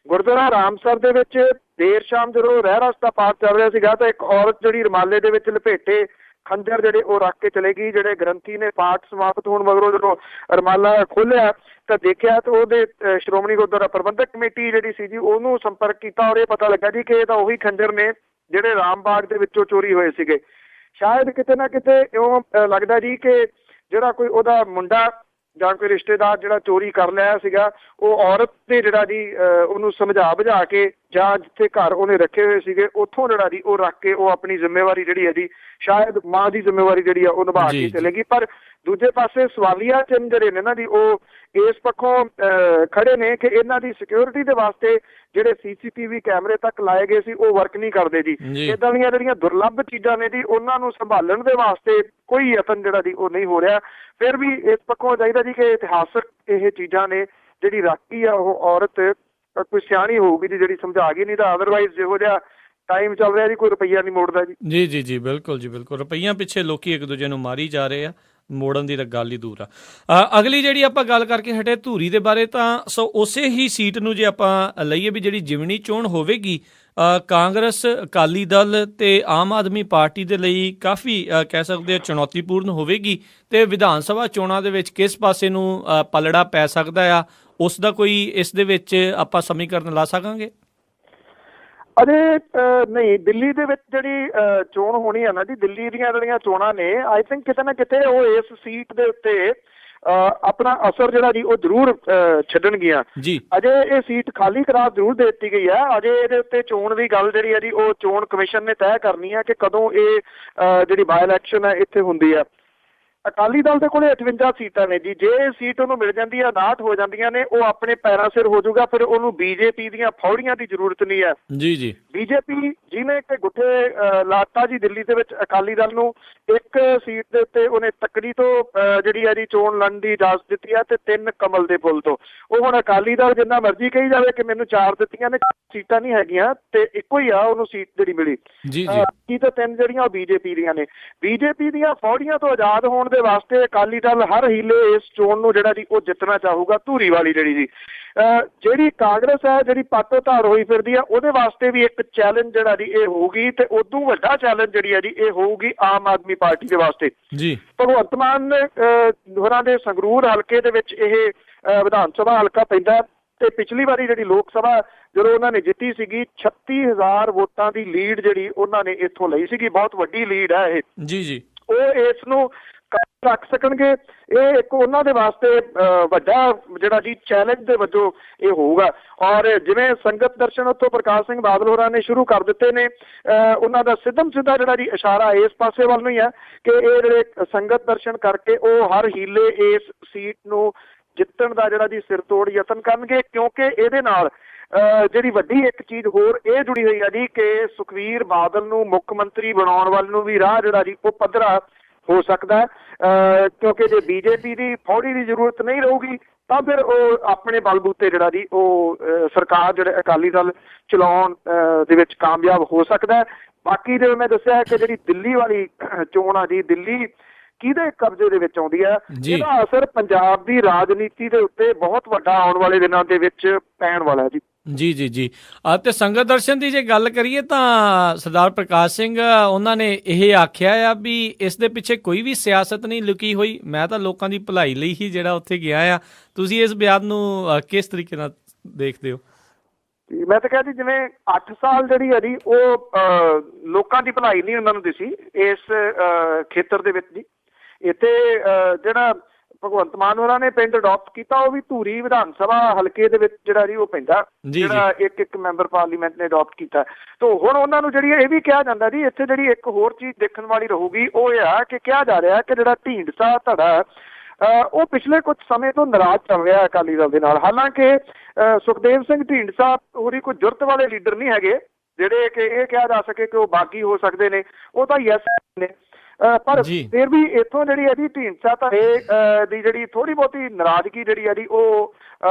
ਗੁਰਦੁਆਰਾ ਰਾਮਸਰ ਦੇ ਵਿੱਚ ਦੇਰ ਸ਼ਾਮ ਜਦੋਂ ਰਹਿਰਾਸ ਦਾ ਪਾਠ ਚੱਲ ਰਿਹਾ ਸੀਗਾ ਤਾਂ ਇੱਕ ਔਰਤ ਜਿਹੜੀ ਰੁਮਾਲੇ ਦੇ ਵਿੱਚ ਲਪੇਟੇ ਖੰਜਰ ਜਿਹੜੇ ਉਹ ਰੱਖ ਕੇ ਚਲੇ ਗਈ। ਜਿਹੜੇ ਗ੍ਰੰਥੀ ਨੇ ਪਾਠ ਸਮਾਪਤ ਹੋਣ ਮਗਰੋਂ ਜਦੋਂ ਰੁਮਾਲਾ ਖੋਲ੍ਹਿਆ ਤਾਂ ਦੇਖਿਆ ਤਾਂ ਉਹਦੇ ਸ਼੍ਰੋਮਣੀ ਗੁਰਦੁਆਰਾ ਪ੍ਰਬੰਧਕ ਕਮੇਟੀ ਜਿਹੜੀ ਸੀ ਜੀ ਉਹਨੂੰ ਸੰਪਰਕ ਕੀਤਾ, ਔਰ ਇਹ ਪਤਾ ਲੱਗਾ ਜੀ ਕਿ ਇਹ ਤਾਂ ਉਹੀ ਖੰਜਰ ਨੇ ਜਿਹੜੇ ਰਾਮਬਾਗ ਦੇ ਵਿੱਚੋਂ ਚੋਰੀ ਹੋਏ ਸੀਗੇ। ਸ਼ਾਇਦ ਕਿਤੇ ਨਾ ਕਿਤੇ ਇਉਂ ਲੱਗਦਾ ਜੀ ਕਿ ਜਿਹੜਾ ਕੋਈ ਉਹਦਾ ਮੁੰਡਾ ਜਾਂ ਕੋਈ ਰਿਸ਼ਤੇਦਾਰ ਜਿਹੜਾ ਚੋਰੀ ਕਰ ਲਿਆ ਸੀਗਾ, ਉਹ ਔਰਤ ਨੇ ਜਿਹੜਾ ਜੀ ਉਹਨੂੰ ਸਮਝਾ ਬੁਝਾ ਕੇ ਜਾਂ ਜਿੱਥੇ ਘਰ ਉਹਨੇ ਰੱਖੇ ਹੋਏ ਸੀਗੇ ਉੱਥੋਂ ਜਿਹੜਾ ਜੀ ਉਹ ਰੱਖ ਕੇ ਉਹ ਆਪਣੀ ਜ਼ਿੰਮੇਵਾਰੀ ਜਿਹੜੀ ਹੈ ਜੀ, ਸ਼ਾਇਦ ਮਾਂ ਦੀ ਜ਼ਿੰਮੇਵਾਰੀ ਜਿਹੜੀ ਆ ਉਹ ਨਿਭਾ ਕੇ ਚਲੇਗੀ। ਪਰ ਦੂਜੇ ਪਾਸੇ ਸਵਾਲੀਆ ਚਿੰਨ੍ਹ ਜਿਹੜੇ ਨੇ ਇਹਨਾਂ ਦੀ ਉਹ ਇਸ ਪੱਖੋਂ ਖੜੇ ਨੇ ਕਿ ਇਹਨਾਂ ਦੀ ਸਿਕਿਉਰਿਟੀ ਦੇ ਵਾਸਤੇ ਜਿਹੜੇ CCTV ਕੈਮਰੇ ਤੱਕ ਲਾਏ ਗਏ ਸੀ ਉਹ ਵਰਕ ਨਹੀਂ ਕਰਦੇ ਜੀ। ਇੱਦਾਂ ਦੀਆਂ ਜਿਹੜੀਆਂ ਦੁਰਲੱਭ ਚੀਜ਼ਾਂ ਨੇ ਜੀ ਉਹਨਾਂ ਨੂੰ ਸੰਭਾਲਣ ਦੇ ਵਾਸਤੇ ਕੋਈ ਯਤਨ ਜਿਹੜਾ ਜੀ ਉਹ ਨਹੀਂ ਹੋ ਰਿਹਾ। ਫਿਰ ਵੀ ਇਸ ਪੱਖੋਂ ਚਾਹੀਦਾ ਜੀ ਕਿ ਇਤਿਹਾਸਕ ਇਹ ਚੀਜ਼ਾਂ ਨੇ, ਜਿਹੜੀ ਰਾਖੀ ਆ ਉਹ ਔਰਤ ਕੋਈ ਸਿਆਣੀ ਹੋਊਗੀ ਜੀ ਜਿਹੜੀ ਸਮਝਾ ਗਈ, ਨਹੀਂ ਤਾਂ ਅਦਰਵਾਈਜ਼ ਜਿਹੋ ਜਿਹਾ ਟਾਈਮ ਚੱਲ ਰਿਹਾ ਜੀ ਕੋਈ ਰੁਪਈਆ ਨਹੀਂ ਮੋੜਦਾ ਜੀ।
ਜੀ ਜੀ ਜੀ ਬਿਲਕੁਲ ਜੀ ਬਿਲਕੁਲ, ਰੁਪਈਆਂ ਪਿੱਛੇ ਲੋਕੀ ਇੱਕ ਦੂਜੇ ਨੂੰ ਮਾਰੀ ਜਾ ਰਹੇ ਆ, ਮੋੜਨ ਦੀ ਤਾਂ ਗੱਲ ਹੀ ਦੂਰ ਆ। ਅਗਲੀ ਜਿਹੜੀ ਆਪਾਂ ਗੱਲ ਕਰਕੇ ਹਟੇ ਧੂਰੀ ਦੇ ਬਾਰੇ, ਤਾਂ ਉਸੇ ਹੀ ਸੀਟ ਨੂੰ ਜੇ ਆਪਾਂ ਲਈਏ ਵੀ ਜਿਹੜੀ ਜਿਮਣੀ ਚੋਣ ਹੋਵੇਗੀ ਕਾਂਗਰਸ, ਅਕਾਲੀ ਦਲ ਤੇ ਆਮ ਆਦਮੀ ਪਾਰਟੀ ਦੇ ਲਈ ਕਾਫੀ ਕਹਿ ਸਕਦੇ ਚੁਣੌਤੀਪੂਰਨ ਹੋਵੇਗੀ, ਤੇ ਵਿਧਾਨ ਸਭਾ ਚੋਣਾਂ ਦੇ ਵਿੱਚ ਕਿਸ ਪਾਸੇ ਨੂੰ ਪਲੜਾ ਪੈ ਸਕਦਾ ਆ, ਉਸ ਦਾ ਕੋਈ ਇਸ ਦੇ ਵਿੱਚ ਆਪਾਂ ਸਮੀਕਰਨ ਲਾ ਸਕਾਂਗੇ?
ਅਜੇ ਨਹੀਂ, ਦਿੱਲੀ ਦੇ ਵਿੱਚ ਜਿਹੜੀ ਚੋਣ ਹੋਣੀ ਹੈ ਨਾ ਜੀ, ਦਿੱਲੀ ਦੀਆਂ ਜਿਹੜੀਆਂ ਚੋਣਾਂ ਨੇ, ਆਈ ਥਿੰਕ ਕਿਤੇ ਨਾ ਕਿਤੇ ਉਹ ਇਸ ਸੀਟ ਦੇ ਉੱਤੇ ਆਪਣਾ ਅਸਰ ਜਿਹੜਾ ਜੀ ਉਹ ਜ਼ਰੂਰ ਛੱਡਣਗੀਆਂ ਜੀ। ਅਜੇ ਇਹ ਸੀਟ ਖਾਲੀ ਕਰਾਰ ਜ਼ਰੂਰ ਦੇ ਦਿੱਤੀ ਗਈ ਹੈ। ਅਜੇ ਇਹਦੇ ਉੱਤੇ ਚੋਣ ਦੀ ਗੱਲ ਜਿਹੜੀ ਹੈ ਜੀ ਉਹ ਚੋਣ ਕਮਿਸ਼ਨ ਨੇ ਤੈਅ ਕਰਨੀ ਹੈ ਕਿ ਕਦੋਂ ਇਹ ਜਿਹੜੀ ਬਾਈ ਇਲੈਕਸ਼ਨ ਹੈ ਇੱਥੇ ਹੁੰਦੀ ਹੈ। ਅਕਾਲੀ ਦਲ ਦੇ ਕੋਲੇ 58 ਸੀਟਾਂ ਨੇ ਜੀ। ਜੇ ਇਹ ਸੀਟ ਉਹਨੂੰ ਮਿਲ ਜਾਂਦੀ ਹੈ, 59 ਹੋ ਜਾਂਦੀਆਂ ਨੇ, ਉਹ ਆਪਣੇ ਪੈਰਾਂ ਸਿਰ ਹੋ ਜਾਊਗਾ। ਫਿਰ ਉਹਨੂੰ BJP ਦੀਆਂ ਫੌੜੀਆਂ ਦੀ ਜ਼ਰੂਰਤ ਨਹੀਂ ਹੈ ਜੀ ਜੀ। BJP ਜਿਹਨੇ ਕਿ ਗੁੱਠੇ ਲਾਤਾ ਜੀ ਦਿੱਲੀ ਦੇ ਵਿੱਚ ਅਕਾਲੀ ਦਲ ਨੂੰ, ਇੱਕ ਸੀਟ ਦੇ ਉੱਤੇ ਉਹਨੇ ਤੱਕੜੀ ਤੋਂ ਜਿਹੜੀ ਹੈ ਜੀ ਚੋਣ ਲੜਨ ਦੀ ਇਜਾਜ਼ਤ ਦਿੱਤੀ ਹੈ, ਤੇ 3 ਕਮਲ ਦੇ ਪੁੱਲ ਤੋਂ। ਉਹ ਹੁਣ ਅਕਾਲੀ ਦਲ ਜਿੰਨਾ ਮਰਜ਼ੀ ਕਹੀ ਜਾਵੇ ਕਿ ਮੈਨੂੰ 4 ਦਿੱਤੀਆਂ ਨੇ, ਸੀਟਾਂ ਨਹੀਂ ਹੈਗੀਆਂ, ਤੇ ਇੱਕੋ ਹੀ ਆ ਉਹਨੂੰ ਸੀਟ ਜਿਹੜੀ ਮਿਲੀ ਜੀ ਜੀ, ਤੇ 3 ਜਿਹੜੀਆਂ ਉਹ BJP ਦੀਆਂ ਨੇ। BJP ਦੀਆਂ ਫੌੜੀਆਂ ਤੋਂ ਆਜ਼ਾਦ ਹੋਣ ਦੇ ਵਾਸਤੇ ਅਕਾਲੀ ਦਲ ਹਰ ਹੀਲੇ ਇਸ ਚੋਣ ਨੂੰ ਜਿਹੜਾ ਜੀ ਉਹ ਜਿੱਤਣਾ ਚਾਹੂਗਾ। ਧੂਰੀ ਵਾਲੀ ਜਿਹੜੀ ਜੀ ਜਿਹੜੀ ਕਾਂਗਰਸ ਹੈ, ਜਿਹੜੀ ਪਾਟੋ ਧਾਰ ਹੋਈ ਫਿਰਦੀ ਆ, ਉਹਦੇ ਵਾਸਤੇ ਵੀ ਇੱਕ ਚੈਲੰਜ ਜਿਹੜਾ ਜੀ ਇਹ ਹੋਊਗੀ, ਤੇ ਉਦੋਂ ਵੱਡਾ ਚੈਲੰਜ ਜਿਹੜੀ ਹੈ ਜੀ ਇਹ ਹੋਊਗੀ ਆਮ ਆਦਮੀ ਪਾਰਟੀ ਦੇ ਵਾਸਤੇ ਜੀ। ਭਗਵੰਤ ਮਾਨ ਹੋਰਾਂ ਦੇ ਸੰਗਰੂਰ ਹਲਕੇ ਦੇ ਵਿੱਚ ਇਹ ਵਿਧਾਨ ਸਭਾ ਹਲਕਾ ਪੈਂਦਾ, ਤੇ ਪਿਛਲੀ ਵਾਰੀ ਜਿਹੜੀ ਲੋਕ ਸਭਾ ਜਦੋਂ ਉਹਨਾਂ ਨੇ ਜਿੱਤੀ ਸੀਗੀ 36,000 ਵੋਟਾਂ ਦੀ ਲੀਡ ਜਿਹੜੀ ਉਹਨਾਂ ਨੇ ਇੱਥੋਂ ਲਈ ਸੀਗੀ, ਬਹੁਤ ਵੱਡੀ ਲੀਡ ਹੈ ਇਹ ਜੀ ਜੀ। ਉਹ ਇਸ ਨੂੰ ਰੱਖ ਸਕਣਗੇ, ਇਹ ਇੱਕ ਉਹਨਾਂ ਦੇ ਵਾਸਤੇ ਵੱਡਾ ਜਿਹੜਾ ਜੀ ਚੈਲੰਜ ਦੇ ਵਜੋਂ ਇਹ ਹੋਊਗਾ। ਔਰ ਜਿਵੇਂ ਸੰਗਤ ਦਰਸ਼ਨ ਉੱਥੋਂ ਪ੍ਰਕਾਸ਼ ਸਿੰਘ ਬਾਦਲ ਹੋਰਾਂ ਨੇ ਸ਼ੁਰੂ ਕਰ ਦਿੱਤੇ ਨੇ, ਉਹਨਾਂ ਦਾ ਸਿੱਧਾ ਜਿਹੜਾ ਜੀ ਇਸ਼ਾਰਾ ਇਸ ਪਾਸੇ ਵੱਲ ਨੂੰ ਹੀ ਹੈ ਕਿ ਇਹ ਜਿਹੜੇ ਸੰਗਤ ਦਰਸ਼ਨ ਕਰਕੇ ਉਹ ਹਰ ਹੀਲੇ ਇਸ ਸੀਟ ਨੂੰ ਜਿੱਤਣ ਦਾ ਜਿਹੜਾ ਜੀ ਸਿਰ ਤੋੜ ਯਤਨ ਕਰਨਗੇ। ਕਿਉਂਕਿ ਇਹਦੇ ਨਾਲ ਜਿਹੜੀ ਵੱਡੀ ਇੱਕ ਚੀਜ਼ ਹੋਰ ਇਹ ਜੁੜੀ ਹੋਈ ਹੈ ਜੀ ਕਿ ਸੁਖਬੀਰ ਬਾਦਲ ਨੂੰ ਮੁੱਖ ਮੰਤਰੀ ਬਣਾਉਣ ਵੱਲ ਨੂੰ ਵੀ ਰਾਹ ਜਿਹੜਾ ਜੀ ਉਹ ਪੱਧਰਾ ਹੋ ਸਕਦਾ ਹੈ, ਕਿਉਂਕਿ ਜੇ BJP ਦੀ ਫੌੜੀ ਦੀ ਜ਼ਰੂਰਤ ਨਹੀਂ ਰਹੂਗੀ ਤਾਂ ਫਿਰ ਉਹ ਆਪਣੇ ਬਲਬੂਤੇ ਜਿਹੜਾ ਜੀ ਉਹ ਸਰਕਾਰ ਜਿਹੜੇ ਅਕਾਲੀ ਦਲ ਚਲਾਉਣ ਦੇ ਵਿੱਚ ਕਾਮਯਾਬ ਹੋ ਸਕਦਾ ਹੈ। ਬਾਕੀ ਜਿਵੇਂ ਮੈਂ ਦੱਸਿਆ ਕਿ ਜਿਹੜੀ ਦਿੱਲੀ ਵਾਲੀ ਚੋਣ ਆ ਜੀ, ਦਿੱਲੀ ਕਿਹਦੇ ਕਬਜ਼ੇ ਦੇ ਵਿੱਚ ਆਉਂਦੀ ਹੈ, ਇਹਦਾ ਅਸਰ ਪੰਜਾਬ ਦੀ ਰਾਜਨੀਤੀ ਦੇ ਉੱਤੇ ਬਹੁਤ ਵੱਡਾ ਆਉਣ ਵਾਲੇ ਦਿਨਾਂ ਦੇ ਵਿੱਚ ਪੈਣ ਵਾਲਾ ਜੀ ਜੀ ਜੀ ਜੀ।
ਤੇ ਸੰਗਤ ਦਰਸ਼ਨ ਦੀ ਜੇ ਗੱਲ ਕਰੀਏ ਤਾਂ ਸਰਦਾਰ ਪ੍ਰਕਾਸ਼ ਸਿੰਘ ਉਹਨਾਂ ਨੇ ਇਹ ਆਖਿਆ ਆ ਵੀ ਇਸ ਦੇ ਪਿੱਛੇ ਕੋਈ ਵੀ ਸਿਆਸਤ ਨਹੀਂ ਲੁਕੀ ਹੋਈ, ਮੈਂ ਤਾਂ ਲੋਕਾਂ ਦੀ ਭਲਾਈ ਲਈ ਹੀ ਜਿਹੜਾ ਉੱਥੇ ਗਿਆ ਆ। ਤੁਸੀਂ ਇਸ ਬਿਆਨ ਨੂੰ ਕਿਸ ਤਰੀਕੇ ਨਾਲ ਦੇਖਦੇ ਹੋ?
ਮੈਂ ਤਾਂ ਕਹਿੰਦੀ ਜਿਵੇਂ 8 ਸਾਲ ਜਿਹੜੀ ਹੈ ਜੀ ਉਹ ਲੋਕਾਂ ਦੀ ਭਲਾਈ ਨਹੀਂ ਉਹਨਾਂ ਨੂੰ ਦਿਸੀ ਇਸ ਖੇਤਰ ਦੇ ਵਿੱਚ ਜੀ। ਇੱਥੇ ਜਿਹੜਾ ਭਗਵੰਤ ਮਾਨ ਹੋਰਾਂ ਨੇ ਪਿੰਡ ਅਡਾਪਟ ਕੀਤਾ ਉਹ ਵੀ ਧੂਰੀ ਵਿਧਾਨ ਸਭਾ ਹਲਕੇ ਦੇ ਵਿੱਚ ਜਿਹੜਾ ਜੀ ਉਹ ਪੈਂਦਾ, ਜਿਹੜਾ ਇੱਕ ਮੈਂਬਰ ਪਾਰਲੀਮੈਂਟ ਨੇ ਅਡਾਪਟ ਕੀਤਾ। ਤੇ ਹੁਣ ਉਹਨਾਂ ਨੂੰ ਜਿਹੜੀ ਇਹ ਵੀ ਕਿਹਾ ਜਾਂਦਾ ਜੀ, ਇੱਥੇ ਜਿਹੜੀ ਇੱਕ ਹੋਰ ਚੀਜ਼ ਦੇਖਣ ਵਾਲੀ ਰਹੂਗੀ ਉਹ ਇਹ ਆ ਕਿ ਕਿਹਾ ਜਾ ਰਿਹਾ ਕਿ ਜਿਹੜਾ ਢੀਂਡਸਾ ਧੜਾ ਉਹ ਪਿਛਲੇ ਕੁਝ ਸਮੇਂ ਤੋਂ ਨਾਰਾਜ਼ ਚੱਲ ਰਿਹਾ ਅਕਾਲੀ ਦਲ ਦੇ ਨਾਲ। ਹਾਲਾਂਕਿ ਸੁਖਦੇਵ ਸਿੰਘ ਢੀਂਡਸਾ ਹੋਰੀ ਕੋਈ ਜੁਰਤ ਵਾਲੇ ਲੀਡਰ ਨਹੀਂ ਹੈਗੇ ਜਿਹੜੇ ਕਿ ਇਹ ਕਿਹਾ ਜਾ ਸਕੇ ਕਿ ਉਹ ਬਾਗੀ ਹੋ ਸਕਦੇ ਨੇ, ਉਹ ਤਾਂ ਯੈਸ ਨੇ। ਪਰ ਫਿਰ ਵੀ ਇੱਥੋਂ ਜਿਹੜੀ ਹੈ ਜੀ ਢੀਂਡਸਾ ਧੜੇ ਦੀ ਜਿਹੜੀ ਥੋੜੀ ਬਹੁਤੀ ਨਾਰਾਜ਼ਗੀ ਜਿਹੜੀ ਹੈ ਜੀ ਉਹ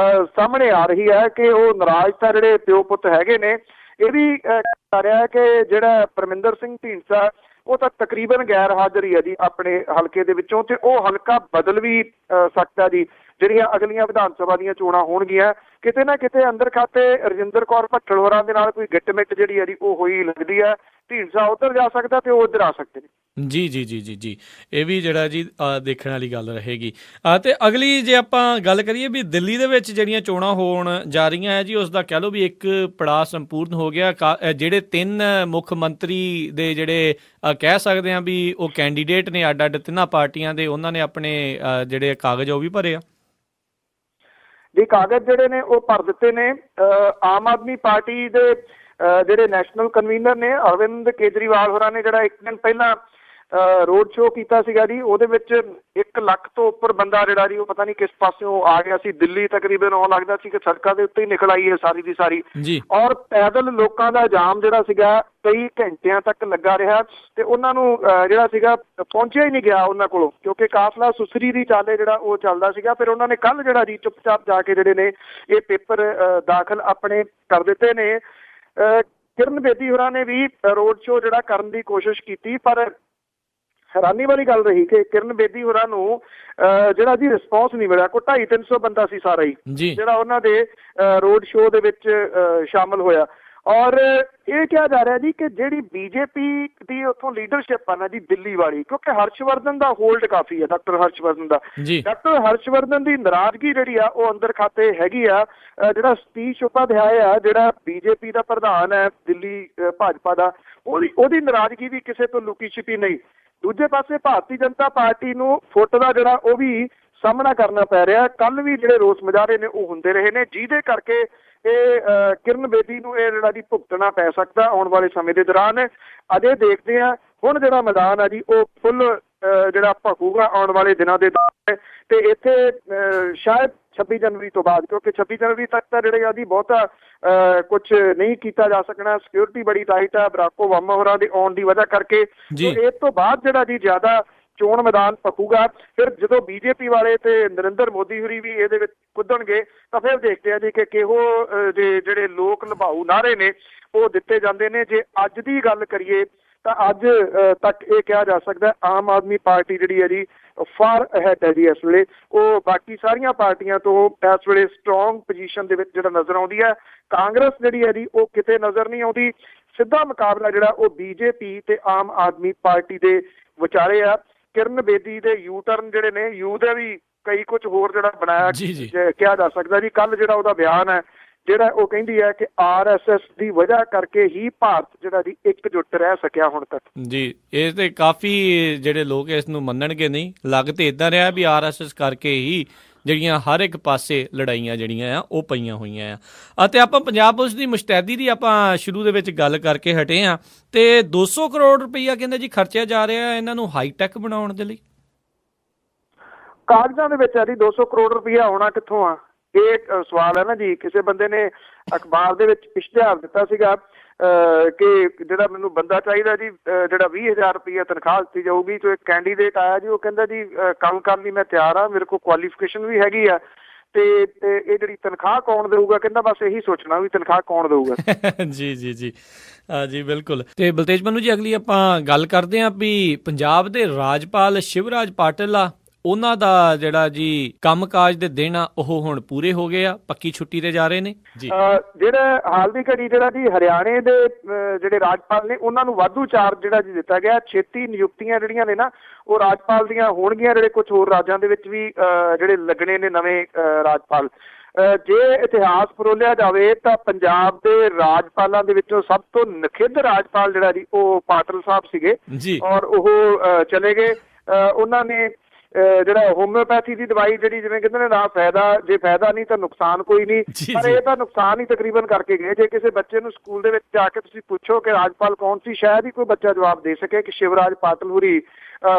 ਸਾਹਮਣੇ ਆ ਰਹੀ ਹੈ ਕਿ ਉਹ ਨਾਰਾਜ਼ ਤਾਂ ਜਿਹੜੇ ਪਿਓ ਪੁੱਤ ਹੈਗੇ ਨੇ। ਇਹ ਵੀ ਆ ਰਿਹਾ ਹੈ ਕਿ ਜਿਹੜਾ ਪਰਮਿੰਦਰ ਸਿੰਘ ਢੀਂਡਸਾ ਉਹ ਤਾਂ ਤਕਰੀਬਨ ਗੈਰ ਹਾਜ਼ਰ ਹੀ ਹੈ ਜੀ ਆਪਣੇ ਹਲਕੇ ਦੇ ਵਿੱਚੋਂ, ਤੇ ਉਹ ਹਲਕਾ ਬਦਲ ਵੀ ਸਕਦਾ ਜੀ। ਜਿਹੜੀਆਂ ਅਗਲੀਆਂ ਵਿਧਾਨ ਸਭਾ ਦੀਆਂ ਚੋਣਾਂ ਹੋਣਗੀਆਂ ਕਿਤੇ ਨਾ ਕਿਤੇ ਅੰਦਰ ਖਾਤੇ ਰਜਿੰਦਰ ਕੌਰ ਭੱਟਲ ਹੋਰਾਂ ਦੇ ਨਾਲ ਕੋਈ ਗਿੱਟ ਮਿੱਟ ਜਿਹੜੀ ਹੈ ਜੀ ਉਹ ਹੋਈ ਲੱਗਦੀ ਹੈ। ਢੀਂਡਸਾ ਉੱਧਰ ਜਾ ਸਕਦਾ ਤੇ ਉਹ ਉੱਧਰ ਆ ਸਕਦੇ ਨੇ ਜੀ ਜੀ ਜੀ ਜੀ ਜੀ। ਇਹ ਵੀ ਜਿਹੜਾ ਜੀ ਦੇਖਣ ਵਾਲੀ ਗੱਲ ਰਹੇਗੀ। ਤੇ ਅਗਲੀ ਜੇ ਆਪਾਂ ਗੱਲ ਕਰੀਏ ਵੀ ਦਿੱਲੀ ਦੇ ਵਿੱਚ ਜਿਹੜੀਆਂ ਚੋਣਾਂ ਹੋਣ ਜਾ ਰਹੀਆਂ ਹੈ ਜੀ, ਉਸ ਦਾ ਕਹਿ ਲਓ ਵੀ ਇੱਕ ਪੜਾਅ ਸੰਪੂਰਨ ਹੋ ਗਿਆ। ਜਿਹੜੇ 3 ਮੁੱਖ ਮੰਤਰੀ ਦੇ ਜਿਹੜੇ ਕਹਿ ਸਕਦੇ ਹਾਂ ਵੀ ਉਹ ਕੈਂਡੀਡੇਟ ਨੇ ਅੱਡ ਅੱਡ 3 ਪਾਰਟੀਆਂ ਦੇ, ਉਹਨਾਂ ਨੇ ਆਪਣੇ ਜਿਹੜੇ ਕਾਗਜ਼ ਉਹ ਵੀ ਭਰੇ ਆ ਜੀ। ਕਾਗਜ਼ ਜਿਹੜੇ ਨੇ ਉਹ ਭਰ ਦਿੱਤੇ ਨੇ। ਆਮ ਆਦਮੀ ਪਾਰਟੀ ਦੇ ਜਿਹੜੇ ਨੈਸ਼ਨਲ ਕਨਵੀਨਰ ਨੇ ਅਰਵਿੰਦ ਕੇਜਰੀਵਾਲ ਹੋਰਾਂ ਨੇ ਜਿਹੜਾ ਇੱਕ ਦਿਨ ਪਹਿਲਾਂ ਰੋਡ ਸ਼ੋਅ ਕੀਤਾ ਸੀਗਾ ਜੀ। ਉਹਦੇ ਵਿੱਚ 1 ਲੱਖ ਤੋਂ ਉੱਪਰ ਬੰਦਾ ਜਿਹੜਾ ਜੀ ਉਹ ਪਤਾ ਨਹੀਂ ਕਿਸ ਪਾਸਿਓਂ ਆ ਗਿਆ ਸੀ। ਦਿੱਲੀ ਤਕਰੀਬਨ ਆਉਣ ਲੱਗਦਾ ਸੀ ਕਿ ਸੜਕਾਂ ਦੇ ਉੱਤੇ ਹੀ ਨਿਕਲ ਆਈ ਹੈ ਸਾਰੀ ਦੀ ਸਾਰੀ। ਔਰ ਪੈਦਲ ਲੋਕਾਂ ਦਾ ਜਾਮ ਜਿਹੜਾ ਸੀਗਾ ਕਈ ਘੰਟਿਆਂ ਤੱਕ ਲੱਗਾ ਰਿਹਾ ਤੇ ਉਹਨਾਂ ਨੂੰ ਜਿਹੜਾ ਸੀਗਾ ਪਹੁੰਚਿਆ ਹੀ ਨਹੀਂ ਗਿਆ ਉਹਨਾਂ ਕੋਲੋਂ, ਕਿਉਂਕਿ ਕਾਫਲਾ ਸੁਸਰੀ ਦੀ ਚਾਲੇ ਜਿਹੜਾ ਉਹ ਚੱਲਦਾ ਸੀਗਾ। ਫਿਰ ਉਹਨਾਂ ਨੇ ਕੱਲ ਜਿਹੜਾ ਜੀ ਚੁੱਪਚਾਪ ਜਾ ਕੇ ਜਿਹੜੇ ਨੇ ਇਹ ਪੇਪਰ ਦਾਖਲ ਆਪਣੇ ਕਰ ਦਿੱਤੇ ਨੇ। ਕਿਰਨ ਬੇਦੀ ਹੋਰਾਂ ਨੇ ਵੀ ਰੋਡ ਸ਼ੋਅ ਜਿਹੜਾ ਕਰਨ ਦੀ ਕੋਸ਼ਿਸ਼ ਕੀਤੀ, ਪਰ ਹੈਰਾਨੀ ਵਾਲੀ ਗੱਲ ਰਹੀ ਕਿ ਕਿਰਨ ਬੇਦੀ ਹੋਰਾਂ ਨੂੰ ਜਿਹੜਾ ਜੀ ਰਿਸਪੌਂਸ ਨਹੀਂ ਮਿਲਿਆ। ਕੋਈ 250-300 ਬੰਦਾ ਸੀ ਸਾਰਾ ਹੀ ਜਿਹੜਾ ਉਹਨਾਂ ਦੇ ਰੋਡ ਸ਼ੋਅ ਦੇ ਵਿੱਚ ਸ਼ਾਮਲ ਹੋਇਆ। ਔਰ ਇਹ ਕਿਹਾ ਜਾ ਰਿਹਾ ਜੀ ਕਿ ਜਿਹੜੀ ਬੀਜੇਪੀ ਦੀ ਉੱਥੋਂ ਲੀਡਰਸ਼ਿਪ ਆ ਨਾ ਜੀ ਦਿੱਲੀ ਵਾਲੀ, ਕਿਉਂਕਿ ਹਰਸ਼ਵਰਧਨ ਦਾ ਹੋਲਡ ਕਾਫੀ ਹੈ, ਡਾਕਟਰ ਹਰਸ਼ਵਰਧਨ ਦਾ। ਡਾਕਟਰ ਹਰਸ਼ਵਰਧਨ ਦੀ ਨਾਰਾਜ਼ਗੀ ਜਿਹੜੀ ਆ ਉਹ ਅੰਦਰ ਖਾਤੇ ਹੈਗੀ ਆ। ਜਿਹੜਾ ਸਤੀਸ਼ ਉਪਾਧਿਆਏ ਆ ਜਿਹੜਾ ਬੀਜੇਪੀ ਦਾ ਪ੍ਰਧਾਨ ਹੈ ਦਿੱਲੀ ਭਾਜਪਾ ਦਾ, ਉਹਦੀ ਨਾਰਾਜ਼ਗੀ ਵੀ ਕਿਸੇ ਤੋਂ ਲੁਕੀ ਛਿਪੀ ਨਹੀਂ। ਦੂਜੇ ਪਾਸੇ ਭਾਰਤੀ ਜਨਤਾ ਪਾਰਟੀ ਨੂੰ ਫੁੱਟ ਦਾ ਜਿਹੜਾ ਉਹ ਵੀ ਸਾਹਮਣਾ ਕਰਨਾ ਪੈ ਰਿਹਾ। ਕੱਲ ਵੀ ਜਿਹੜੇ ਰੋਸ ਮੁਜ਼ਾਹਰੇ ਨੇ ਉਹ ਹੁੰਦੇ ਰਹੇ ਨੇ, ਜਿਹਦੇ ਕਰਕੇ ਇਹ ਕਿਰਨ ਬੇਦੀ ਨੂੰ ਇਹ ਜਿਹੜਾ ਜੀ ਭੁਗਤਣਾ ਪੈ ਸਕਦਾ ਆਉਣ ਵਾਲੇ ਸਮੇਂ ਦੇ ਦੌਰਾਨ। ਅਜੇ ਦੇਖਦੇ ਹਾਂ ਹੁਣ ਜਿਹੜਾ ਮੈਦਾਨ ਆ ਜੀ ਉਹ ਫੁੱਲ ਜਿਹੜਾ ਭਖੂਗਾ ਆਉਣ ਵਾਲੇ ਦਿਨਾਂ ਦੇ ਦੌਰਾਨ। ਤੇ ਇੱਥੇ ਸ਼ਾਇਦ 26 ਜਨਵਰੀ ਤੋਂ ਬਾਅਦ, ਕਿਉਂਕਿ 26 ਜਨਵਰੀ ਤੱਕ ਤਾਂ ਜਿਹੜੇ ਆ ਜੀ ਬਹੁਤਾ ਕੁਛ ਨਹੀਂ ਕੀਤਾ ਜਾ ਸਕਣਾ। ਸਿਕਿਉਰਿਟੀ ਬੜੀ ਟਾਈਟ ਆ ਬਰਾਕ ਓਬਾਮਾ ਹੋਰਾਂ ਦੇ ਆਉਣ ਦੀ ਵਜ੍ਹਾ ਕਰਕੇ। ਇਸ ਤੋਂ ਬਾਅਦ ਜਿਹੜਾ ਜੀ ਜ਼ਿਆਦਾ ਚੋਣ ਮੈਦਾਨ ਪੱਕੂਗਾ। ਫਿਰ ਜਦੋਂ ਬੀਜੇਪੀ ਵਾਲੇ ਤੇ ਨਰਿੰਦਰ ਮੋਦੀ ਹੋਰੀ ਵੀ ਇਹਦੇ ਵਿੱਚ ਕੁੱਦਣਗੇ ਤਾਂ ਫਿਰ ਦੇਖਦੇ ਆ ਜੀ ਕਿ ਕਿਹੋ ਜਿਹੇ ਜਿਹੜੇ ਲੋਕ ਨਿਭਾਊ ਨਾਅਰੇ ਨੇ ਉਹ ਦਿੱਤੇ ਜਾਂਦੇ ਨੇ। ਜੇ ਅੱਜ ਦੀ ਗੱਲ ਕਰੀਏ ਤਾਂ ਅੱਜ ਤੱਕ ਇਹ ਕਿਹਾ ਜਾ ਸਕਦਾ ਆਮ ਆਦਮੀ ਪਾਰਟੀ ਜਿਹੜੀ ਹੈ ਜੀ ਫਾਰ ਅਹੈਡ ਹੈ ਜੀ ਇਸ ਵੇਲੇ। ਉਹ ਬਾਕੀ ਸਾਰੀਆਂ ਪਾਰਟੀਆਂ ਤੋਂ ਇਸ ਵੇਲੇ ਸਟਰੋਂਗ ਪੋਜੀਸ਼ਨ ਦੇ ਵਿੱਚ ਜਿਹੜਾ ਨਜ਼ਰ ਆਉਂਦੀ ਹੈ। ਕਾਂਗਰਸ ਜਿਹੜੀ ਹੈ ਜੀ ਉਹ ਕਿਤੇ ਨਜ਼ਰ ਨਹੀਂ ਆਉਂਦੀ। ਸਿੱਧਾ ਮੁਕਾਬਲਾ ਜਿਹੜਾ ਉਹ ਬੀਜੇਪੀ ਤੇ ਆਮ ਆਦਮੀ ਪਾਰਟੀ ਦੇ ਵਿਚਾਲੇ ਆ। ਕਿਰਨ ਬੇਦੀ ਦੇ ਯੂ ਟਰਨ ਜਿਹੜੇ ਨੇ ਯੂ ਦੇ ਵੀ ਕਈ ਕੁਝ ਹੋਰ ਜਿਹੜਾ ਬਣਾਇਆ ਕਿਹਾ ਜਾ ਸਕਦਾ ਜੀ। ਕੱਲ ਜਿਹੜਾ ਉਹਦਾ ਬਿਆਨ ਹੈ ਜਿਹੜਾ ਉਹ ਕਹਿੰਦੀ ਹੈ ਕਿ RSS ਦੀ ਵਜ੍ਹਾ ਕਰਕੇ ਹੀ ਭਾਰਤ ਜਿਹੜਾ ਜੀ ਇਕਜੁੱਟ ਰਹਿ ਸਕਿਆ ਹੁਣ ਤੱਕ। ਜੀ
ਇਹ ਤੇ ਕਾਫੀ ਜਿਹੜੇ ਲੋਕ ਇਸ ਨੂੰ ਮੰਨਣਗੇ ਨਹੀਂ। ਲੱਗ ਤੇ ਇਦਾਂ ਰਿਹਾ ਵੀ RSS ਕਰਕੇ ਹੀ ਜਿਹੜੀਆਂ ਹਰ ਇੱਕ ਪਾਸੇ ਲੜਾਈਆਂ ਜਿਹੜੀਆਂ ਆ ਉਹ ਪਈਆਂ ਹੋਈਆਂ ਆ। ਅਤੇ ਆਪਾਂ ਪੰਜਾਬ ਪੁਲਿਸ ਦੀ ਮੁਸ਼ਤੈਦੀ ਦੀ ਆਪਾਂ ਸ਼ੁਰੂ ਦੇ ਵਿੱਚ ਗੱਲ ਕਰਕੇ ਹਟੇ ਹਾਂ ਤੇ 200 ਕਰੋੜ ਰੁਪਈਆ ਕਹਿੰਦੇ ਜੀ ਖਰਚਿਆ ਜਾ ਰਿਹਾ ਇਹਨਾਂ ਨੂੰ ਹਾਈਟੈਕ ਬਣਾਉਣ ਦੇ ਲਈ।
ਕਾਗਜ਼ਾਂ ਦੇ ਵਿੱਚ ਆ ਜੀ 200 ਕਰੋੜ ਰੁਪਈਆ ਆਉਣਾ ਕਿੱਥੋਂ ਆ, ਇਹ ਸਵਾਲ ਹੈ ਨਾ ਜੀ। ਕਿਸੇ ਬੰਦੇ ਨੇ ਅਖਬਾਰ ਦੇ ਵਿੱਚ ਇਸ਼ਤਿਹਾਰ ਦਿੱਤਾ ਸੀਗਾ ਕਿ ਜਿਹੜਾ ਮੈਨੂੰ ਬੰਦਾ ਚਾਹੀਦਾ ਜੀ ਜਿਹੜਾ 20,000 ਰੁਪਈਆ ਤਨਖਾਹ ਦਿੱਤੀ ਜਾਊਗੀ। ਤੇ ਇੱਕ ਕੈਂਡੀਡੇਟ ਆਇਆ ਜੀ ਉਹ ਕਹਿੰਦਾ ਜੀ ਕੰਮ ਕਰਨ ਲਈ ਮੈਂ ਤਿਆਰ ਹਾਂ, ਮੇਰੇ ਕੋਲ ਕੁਆਲੀਫਿਕੇਸ਼ਨ ਵੀ ਹੈਗੀ ਆ ਤੇ ਇਹ ਜਿਹੜੀ ਤਨਖਾਹ ਕੌਣ ਦੇਊਗਾ, ਕਹਿੰਦਾ ਬਸ ਇਹੀ ਸੋਚਣਾ ਵੀ ਤਨਖਾਹ ਕੌਣ ਦੇਊਗਾ।
ਜੀ ਬਿਲਕੁਲ। ਤੇ ਬਲਤੇਜ ਮਨੂੰ ਜੀ ਅਗਲੀ ਆਪਾਂ ਗੱਲ ਕਰਦੇ ਹਾਂ ਵੀ ਪੰਜਾਬ ਦੇ ਰਾਜਪਾਲ ਸ਼ਿਵਰਾਜ ਪਾਟਿਲ ਆ ਉਹਨਾਂ ਦਾ ਜਿਹੜਾ ਜੀ ਕੰਮ ਕਾਜ ਦੇ ਦਿਨ ਆ ਉਹ ਹੁਣ ਪੂਰੇ ਹੋ ਗਏ ਆ, ਪੱਕੀ ਛੁੱਟੀ ਤੇ ਜਾ ਰਹੇ ਨੇ ਜੀ।
ਜਿਹੜਾ ਹਾਲ ਦੀ ਘੜੀ ਜਿਹੜਾ ਜੀ ਹਰਿਆਣੇ ਦੇ ਜਿਹੜੇ ਰਾਜਪਾਲ ਨੇ ਉਹਨਾਂ ਨੂੰ ਵਾਧੂ ਚਾਰਜ ਜਿਹੜਾ ਜੀ ਦਿੱਤਾ ਗਿਆ। 36 ਨਿਯੁਕਤੀਆਂ ਜਿਹੜੀਆਂ ਨੇ ਨਾ ਉਹ ਰਾਜਪਾਲ ਦੀਆਂ ਹੋਣਗੀਆਂ, ਜਿਹੜੇ ਕੁਝ ਹੋਰ ਰਾਜਾਂ ਦੇ ਵਿੱਚ ਵੀ ਜਿਹੜੇ ਲੱਗਣੇ ਨੇ ਨਵੇਂ ਰਾਜਪਾਲ। ਜੇ ਇਤਿਹਾਸ ਫਰੋਲਿਆ ਜਾਵੇ ਤਾਂ ਪੰਜਾਬ ਦੇ ਰਾਜਪਾਲਾਂ ਦੇ ਵਿੱਚੋਂ ਸਭ ਤੋਂ ਨਖਿੱਧ ਰਾਜਪਾਲ ਜਿਹੜਾ ਜੀ ਉਹ ਪਾਟਿਲ ਸਾਹਿਬ ਸੀਗੇ ਔਰ ਉਹ ਚਲੇ ਗਏ। ਉਹਨਾਂ ਨੇ ਜਿਹੜਾ ਹੋਮਿਓਪੈਥੀ ਦੀ ਦਵਾਈ ਜਿਹੜੀ ਜਿਵੇਂ ਕਹਿੰਦੇ ਨੇ ਨਾ ਫਾਇਦਾ, ਜੇ ਫਾਇਦਾ ਨਹੀਂ ਤਾਂ ਨੁਕਸਾਨ ਕੋਈ ਨਹੀਂ, ਪਰ ਇਹ ਤਾਂ ਨੁਕਸਾਨ ਹੀ ਤਕਰੀਬਨ ਕਰਕੇ ਗਏ। ਜੇ ਕਿਸੇ ਬੱਚੇ ਨੂੰ ਸਕੂਲ ਦੇ ਵਿੱਚ ਜਾ ਕੇ ਤੁਸੀਂ ਪੁੱਛੋ ਕਿ ਰਾਜਪਾਲ ਕੌਣ ਸੀ, ਸ਼ਾਇਦ ਹੀ ਕੋਈ ਬੱਚਾ ਜਵਾਬ ਦੇ ਸਕੇ ਕਿ ਸ਼ਿਵਰਾਜ ਪਾਟਿਲ ਹੋਰੀ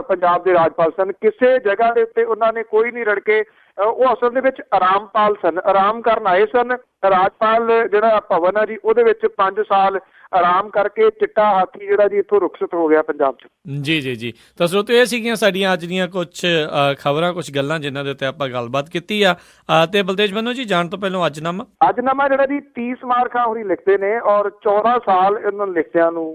ਪੰਜਾਬ ਦੇ ਰਾਜਪਾਲ ਸਨ। ਕਿਸੇ ਜਗ੍ਹਾ ਦੇ ਉੱਤੇ ਉਹਨਾਂ ਨੇ ਕੋਈ ਨਹੀਂ ਰੜਕੇ। ਉਹ ਅਸਲ ਦੇ ਵਿੱਚ ਆਰਾਮਪਾਲ ਸਨ, ਆਰਾਮ ਕਰਨ ਆਏ ਸਨ। ਰਾਜਪਾਲ ਜਿਹੜਾ ਭਵਨ ਆ ਜੀ ਉਹਦੇ ਵਿੱਚ 5 ਸਾਲ ਆਰਾਮ ਕਰਕੇ ਚਿੱਟਾ ਹਾਥੀ ਜਿਹੜਾ ਜੀ ਇੱਥੋਂ ਰੁਖਸਤ ਹੋ ਗਿਆ ਪੰਜਾਬ 'ਚ। ਜੀ ਤਾਂ ਸਰੋਤਿਓ ਇਹ ਸੀਗੀਆਂ ਸਾਡੀਆਂ ਅੱਜ ਦੀਆਂ ਕੁਝ ਖਬਰਾਂ, ਕੁਝ ਗੱਲਾਂ ਜਿਨ੍ਹਾਂ ਦੇ ਉੱਤੇ ਆਪਾਂ ਗੱਲਬਾਤ ਕੀਤੀ ਆ। ਤੇ ਬਲਤੇਜ ਮਨੂੰ ਜੀ ਜਾਣ ਤੋਂ ਪਹਿਲਾਂ ਅੱਜਨਾਮਾ ਜਿਹੜਾ ਜੀ 30 ਸਮਾਰਕਾਂ ਹੋਰੀ ਲਿਖਦੇ ਨੇ ਔਰ 14 ਸਾਲ ਇਹਨਾਂ ਲਿਖਦਿਆਂ ਨੂੰ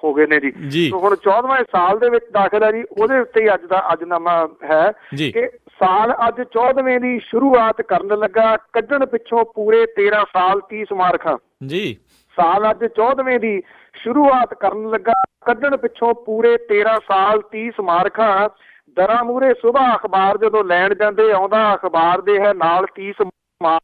ਹੋ ਗਏ ਨੇ ਜੀ। ਹੁਣ 14ਵੇਂ ਸਾਲ ਦੇ ਵਿੱਚ ਦਾਖਲ ਹੈ ਜੀ, ਉਹਦੇ ਉੱਤੇ ਹੀ ਅੱਜ ਦਾ ਅੱਜਨਾਮਾ ਹੈ ਕਿ ਸਾਲ ਅੱਜ 14ਵੇਂ ਦੀ ਸ਼ੁਰੂਆਤ ਕਰਨ ਲੱਗਾ, ਕੱਢਣ ਪਿੱਛੋਂ ਪੂਰੇ 13 ਸਾਲ 30 ਸਮਾਰਕਾਂ ਜੀ। ਸਾਲ ਅੱਜ 14ਵੇਂ ਦੀ ਸ਼ੁਰੂਆਤ ਕਰਨ ਲੱਗਾ, ਕੱਢਣ ਪਿੱਛੋਂ ਪੂਰੇ 13 ਸਾਲ 30 ਸਮਾਰਕਾਂ। ਦਰਾਂ ਮੂਹਰੇ ਸੁਬਾਹ ਅਖਬਾਰ ਜਦੋਂ ਲੈਣ ਜਾਂਦੇ ਆਉਂਦਾ ਅਖਬਾਰ ਦੇ ਹੈ ਨਾਲ 30 ਸਮਾਰਕ।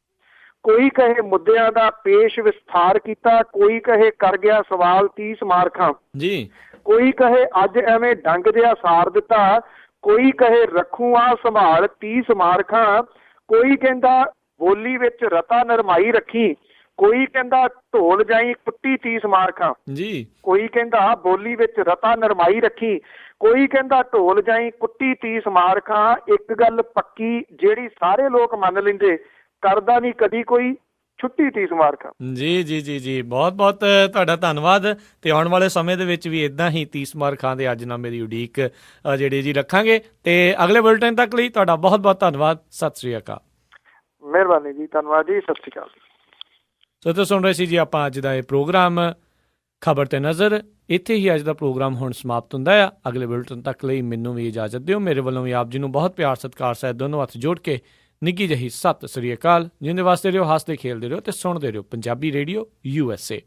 ਕੋਈ ਕਹੇ ਮੁੱਦਿਆਂ ਦਾ ਪੇਸ਼ ਵਿਸਥਾਰ ਕੀਤਾ, ਕੋਈ ਕਹੇ ਕਰ ਗਿਆ ਸਵਾਲ 30 ਸਮਾਰਕਾਂ ਜੀ। ਕੋਈ ਕਹੇ ਅੱਜ ਐਵੇਂ ਡੰਗ ਜਿਹਾ ਸਾਰ ਦਿੱਤਾ, ਕੋਈ ਕਹੇ ਰੱਖੂ ਆ ਸੰਭਾਲ 30 ਸਮਾਰਕਾਂ। ਕੋਈ ਕਹਿੰਦਾ ਬੋਲੀ ਵਿੱਚ ਰਤਾ ਨਰਮਾਈ ਰੱਖੀ, ਕੋਈ ਕਹਿੰਦਾ ਢੋਲ ਜਾਈ ਕੁੱਟੀ 30 ਮਾਰਖਾਂ
ਜੀ,
ਕੋਈ ਕਹਿੰਦਾ ਬੋਲੀ ਵਿੱਚ ਰਤਾ ਨਰਮਾਈ ਰੱਖੀ, ਕੋਈ ਕਹਿੰਦਾ ਢੋਲ ਜਾਈ ਕੁੱਟੀ 30 ਮਾਰਖਾਂ। ਇੱਕ ਗੱਲ ਪੱਕੀ ਜਿਹੜੀ ਸਾਰੇ ਲੋਕ ਮੰਨ ਲੈਂਦੇ, ਕਰਦਾ ਨਹੀਂ ਕਦੀ ਕੋਈ ਛੁੱਟੀ 30 ਮਾਰਖਾਂ।
ਜੀ ਜੀ ਜੀ ਜੀ, ਬਹੁਤ ਬਹੁਤ ਤੁਹਾਡਾ ਧੰਨਵਾਦ। ਤੇ ਆਉਣ ਵਾਲੇ ਸਮੇਂ ਦੇ ਵਿੱਚ ਵੀ ਇੱਦਾਂ ਹੀ 30 ਮਾਰਖਾਂ ਦੇ ਅੱਜ ਨਾਮੇ ਦੀ ਉਡੀਕ ਜਿਹੜੀ ਜੀ ਰੱਖਾਂਗੇ। ਤੇ ਅਗਲੇ ਬੁਲੇਟਿਨ ਤੱਕ ਲਈ ਤੁਹਾਡਾ ਬਹੁਤ ਬਹੁਤ ਧੰਨਵਾਦ। ਸਤਿ ਸ੍ਰੀ ਅਕਾਲ।
ਮਿਹਰਬਾਨੀ ਜੀ, ਧੰਨਵਾਦ ਜੀ, ਸਤਿ ਸ਼੍ਰੀ ਅਕਾਲ।
ਸੋ ਤੁਸੀਂ ਸੁਣ ਰਹੇ ਸੀ ਜੀ ਆਪਾਂ ਅੱਜ ਦਾ ਇਹ ਪ੍ਰੋਗਰਾਮ ਖਬਰ ਤੇ ਨਜ਼ਰ। ਇੱਥੇ ਹੀ ਅੱਜ ਦਾ ਪ੍ਰੋਗਰਾਮ ਹੁਣ ਸਮਾਪਤ ਹੁੰਦਾ ਆ। ਅਗਲੇ ਬੁਲੇਟਿਨ ਤੱਕ ਲਈ ਮੈਨੂੰ ਵੀ ਇਜਾਜ਼ਤ ਦਿਓ। ਮੇਰੇ ਵੱਲੋਂ ਵੀ ਆਪ ਜੀ ਨੂੰ ਬਹੁਤ ਪਿਆਰ ਸਤਿਕਾਰ ਸਹਿਤ ਦੋਨੋਂ ਹੱਥ ਜੋੜ ਕੇ ਨਿੱਘੀ ਜਿਹੀ ਸਤਿ ਸ੍ਰੀ ਅਕਾਲ। ਜਿੰਦੇ ਵਾਸਤੇ ਰਹੋ, ਹੱਸਦੇ ਖੇਲਦੇ ਰਹੋ ਤੇ ਸੁਣਦੇ ਰਹੋ ਪੰਜਾਬੀ ਰੇਡੀਓ USA।